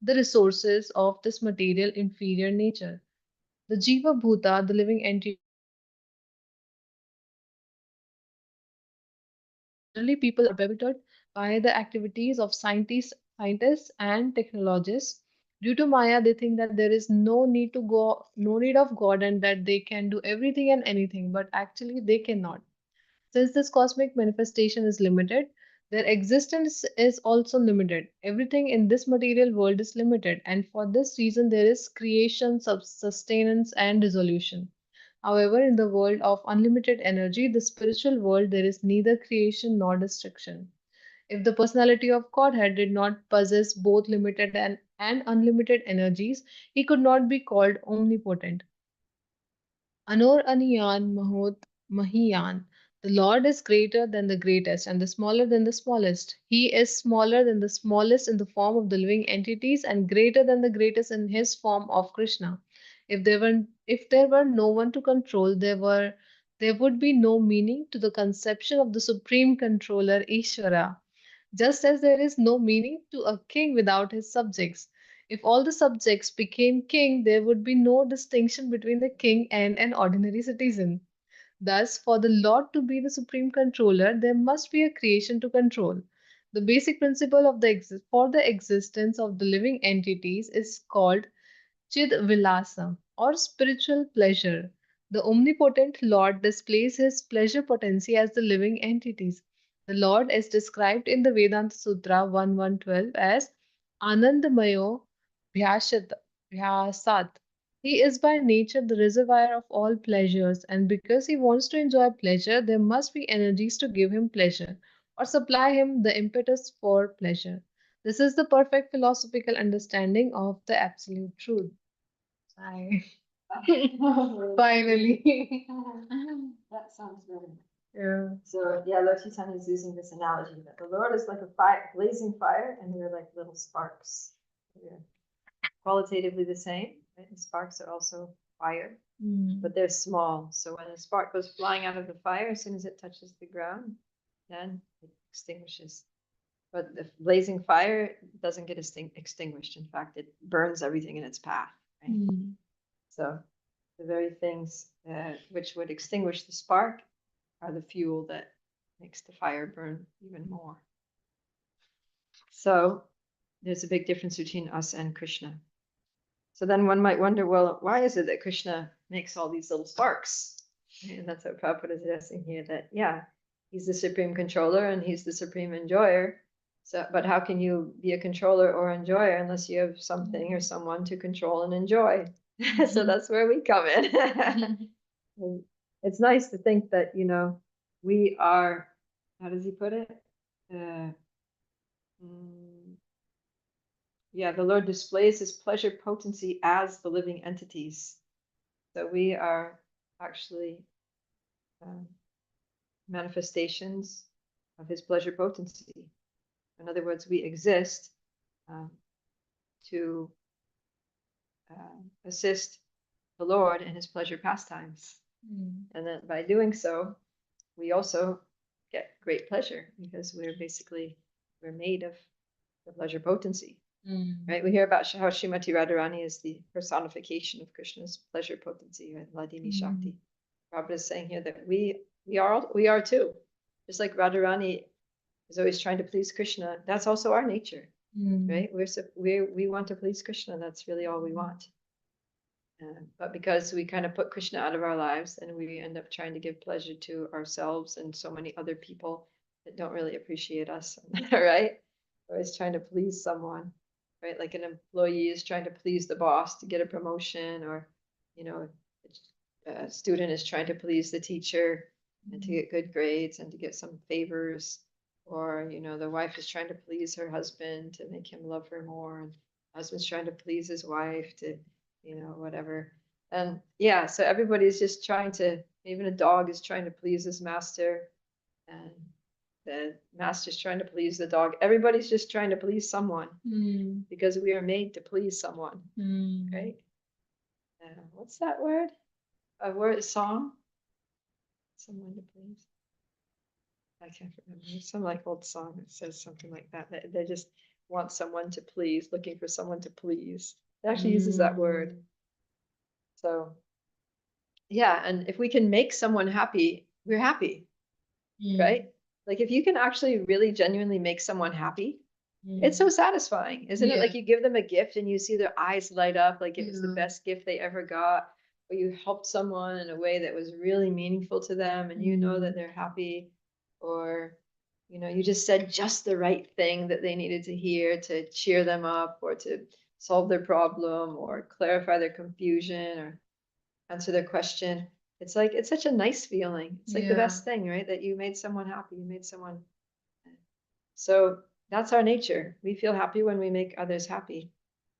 the resources of this material inferior nature. The Jiva Bhuta, the living entities, are generally people are bewildered by the activities of scientists and technologists. Due to Maya, they think that there is no need of God, and that they can do everything and anything, but actually they cannot. Since this cosmic manifestation is limited, their existence is also limited. Everything in this material world is limited, and for this reason, there is creation, sustenance, and dissolution. However, in the world of unlimited energy, the spiritual world, there is neither creation nor destruction. If the personality of Godhead did not possess both limited and unlimited energies, he could not be called omnipotent. Anor Aniyan Mahot Mahiyan. The Lord is greater than the greatest and the smaller than the smallest. He is smaller than the smallest in the form of the living entities and greater than the greatest in his form of Krishna. If there were no one to control, there would be no meaning to the conception of the supreme controller Ishvara. Just as there is no meaning to a king without his subjects. If all the subjects became king, there would be no distinction between the king and an ordinary citizen. Thus, for the Lord to be the supreme controller, there must be a creation to control. The basic principle of for the existence of the living entities is called Chid Vilasa or spiritual pleasure. The omnipotent Lord displays his pleasure potency as the living entities. The Lord is described in the Vedanta Sutra 1112 as Anandamayo Bhyasat. He is by nature the reservoir of all pleasures, and because he wants to enjoy pleasure, there must be energies to give him pleasure or supply him the impetus for pleasure. This is the perfect philosophical understanding of the absolute truth. I finally. That sounds very nice. Yeah. So yeah, Lord Chaitanya is using this analogy that the Lord is like a fire, blazing fire, and we're like little sparks. We're qualitatively the same, right? And sparks are also fire, but they're small. So when a spark goes flying out of the fire, as soon as it touches the ground, then it extinguishes. But the blazing fire doesn't get extinguished. In fact, it burns everything in its path, right? So the very things which would extinguish the spark are the fuel that makes the fire burn even more. So there's a big difference between us and Krishna. So then one might wonder, well, why is it that Krishna makes all these little sparks? And that's what Prabhupada is addressing here, that, yeah, he's the supreme controller and he's the supreme enjoyer. So, but how can you be a controller or enjoyer unless you have something or someone to control and enjoy? So that's where we come in. And it's nice to think that, we are, how does he put it? Yeah, the Lord displays his pleasure potency as the living entities. So we are actually manifestations of his pleasure potency. In other words, we exist to assist the Lord in his pleasure pastimes. And that by doing so, we also get great pleasure because we're made of the pleasure potency. Right? We hear about how Srimati Radharani is the personification of Krishna's pleasure potency, right? Ladini Shakti. Prabhupada is saying here that we are too. Just like Radharani is always trying to please Krishna, that's also our nature, right? We want to please Krishna. That's really all we want. But because we kind of put Krishna out of our lives, and we end up trying to give pleasure to ourselves and so many other people that don't really appreciate us, right? We're always trying to please someone, right? Like an employee is trying to please the boss to get a promotion, or, a student is trying to please the teacher and to get good grades and to get some favors. Or, you know, the wife is trying to please her husband to make him love her more, and husband's trying to please his wife to, you know, whatever. And yeah, so everybody's just trying to, even a dog is trying to please his master, and the master's trying to please the dog. Everybody's just trying to please someone because we are made to please someone, right? What's that word? A word, song? Someone to please. I can't remember. There's some like old song that says something like that. They just want someone to please, looking for someone to please. It actually uses that word. So yeah, and if we can make someone happy, we're happy, right? Like if you can actually really genuinely make someone happy, it's so satisfying, isn't it? Like you give them a gift and you see their eyes light up, like it was the best gift they ever got, or you helped someone in a way that was really meaningful to them, and you know that they're happy, or you know, you just said just the right thing that they needed to hear to cheer them up, or to solve their problem, or clarify their confusion, or answer their question. It's like, it's such a nice feeling. It's like the best thing, right? That you made someone happy, you made someone. So that's our nature. We feel happy when we make others happy.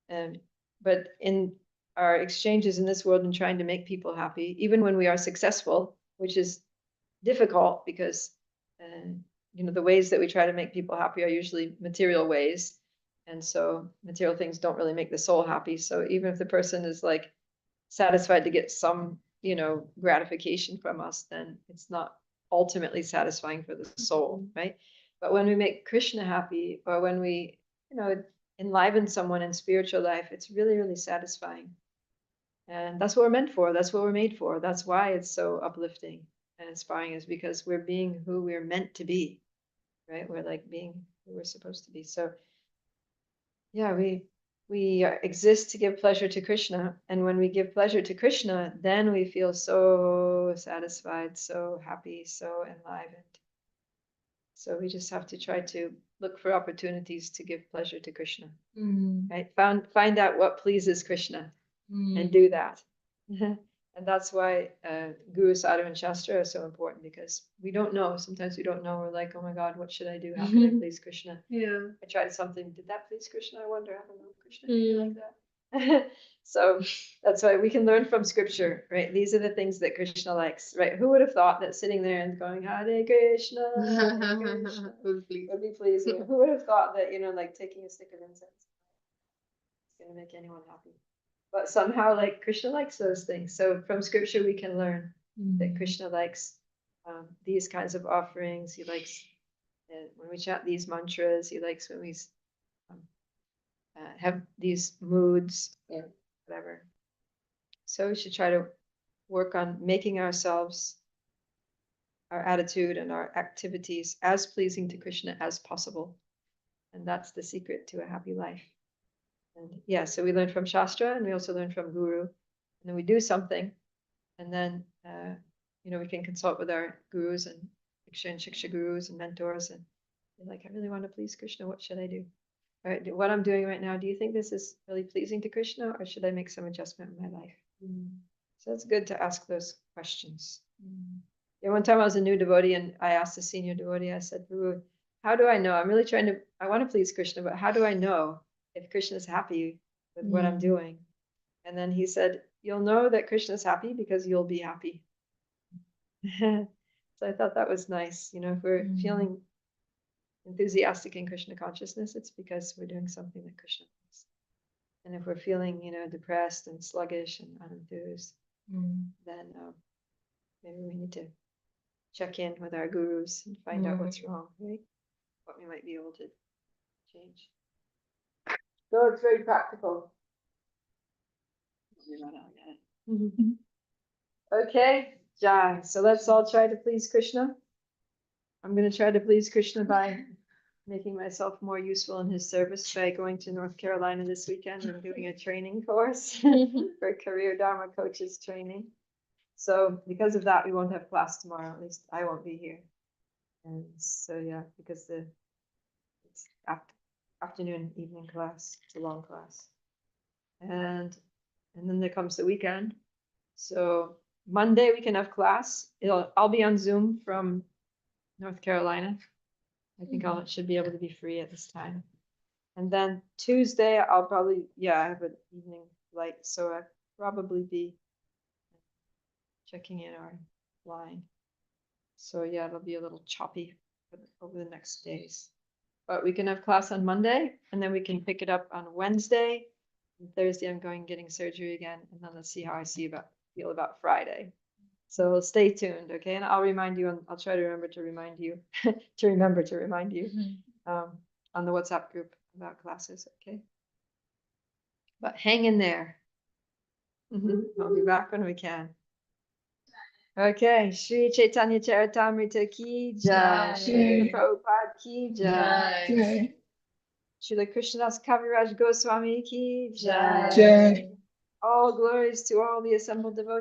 But in our exchanges in this world and trying to make people happy, even when we are successful, which is difficult because you know, the ways that we try to make people happy are usually material ways, and so material things don't really make the soul happy. So even if the person is like satisfied to get some, you know, gratification from us, then it's not ultimately satisfying for the soul, right? But when we make Krishna happy, or when we, you know, enliven someone in spiritual life, it's really, really satisfying. And that's what we're meant for. That's what we're made for. That's why it's so uplifting and inspiring, is because we're being who we're meant to be, right? We're like being who we're supposed to be. So yeah, we exist to give pleasure to Krishna, and when we give pleasure to Krishna, then we feel so satisfied, so happy, so enlivened. So we just have to try to look for opportunities to give pleasure to Krishna, right? Find out what pleases Krishna and do that. And that's why Guru, Sadhu, and Shastra are so important, because we don't know. Sometimes we don't know. We're like, oh my God, what should I do? How can I please Krishna? I tried something. Did that please Krishna? I wonder. I don't know. Krishna, do you like that? So that's why we can learn from scripture, right? These are the things that Krishna likes, right? Who would have thought that sitting there and going Hare Krishna, Hare Krishna would be pleasing? Who would have thought that, you know, like taking a stick of incense is going to make anyone happy? But somehow, like, Krishna likes those things. So from scripture, we can learn that Krishna likes these kinds of offerings. He likes when we chant these mantras. He likes when we have these moods or whatever. So we should try to work on making ourselves, our attitude, and our activities as pleasing to Krishna as possible. And that's the secret to a happy life. And yeah, so we learn from Shastra, and we also learn from Guru, and then we do something, and then you know, we can consult with our gurus and Shiksha gurus and mentors, and be like, I really want to please Krishna. What should I do? All right, what I'm doing right now, do you think this is really pleasing to Krishna, or should I make some adjustment in my life? So it's good to ask those questions. Yeah, one time I was a new devotee, and I asked a senior devotee, I said, Guru, how do I know? I'm really trying to, I want to please Krishna, but how do I know if Krishna is happy with what I'm doing? And then he said, you'll know that Krishna is happy because you'll be happy. So I thought that was nice. You know, if we're feeling enthusiastic in Krishna consciousness, it's because we're doing something that Krishna likes. And if we're feeling, you know, depressed and sluggish and unenthused, then maybe we need to check in with our gurus and find out what's wrong, right? What we might be able to change. So it's very practical. Okay, Jai. So let's all try to please Krishna. I'm going to try to please Krishna by making myself more useful in his service by going to North Carolina this weekend and doing a training course for career Dharma coaches training. So because of that, we won't have class tomorrow. At least I won't be here. And so yeah, because it's afternoon, evening class. It's a long class. And then there comes the weekend. So Monday we can have class. I'll be on Zoom from North Carolina. I think I should be able to be free at this time. And then Tuesday, I'll probably, I have an evening flight, so I'll probably be checking in or flying. So yeah, it'll be a little choppy over the next days. But we can have class on Monday, and then we can pick it up on Wednesday. And Thursday, I'm going getting surgery again, and then let's see how I feel about Friday. So stay tuned, okay? And I'll remind you, and I'll try to remember to remind you, to remind you on the WhatsApp group about classes, okay? But hang in there. I'll be back when we can. Okay, Shri Chaitanya Charitamrita ki jai, Shri Prabhupada ki jai, Jai. Srila Krishnadas Kaviraj Goswami ki jai. Jai. All glories to all the assembled devotees.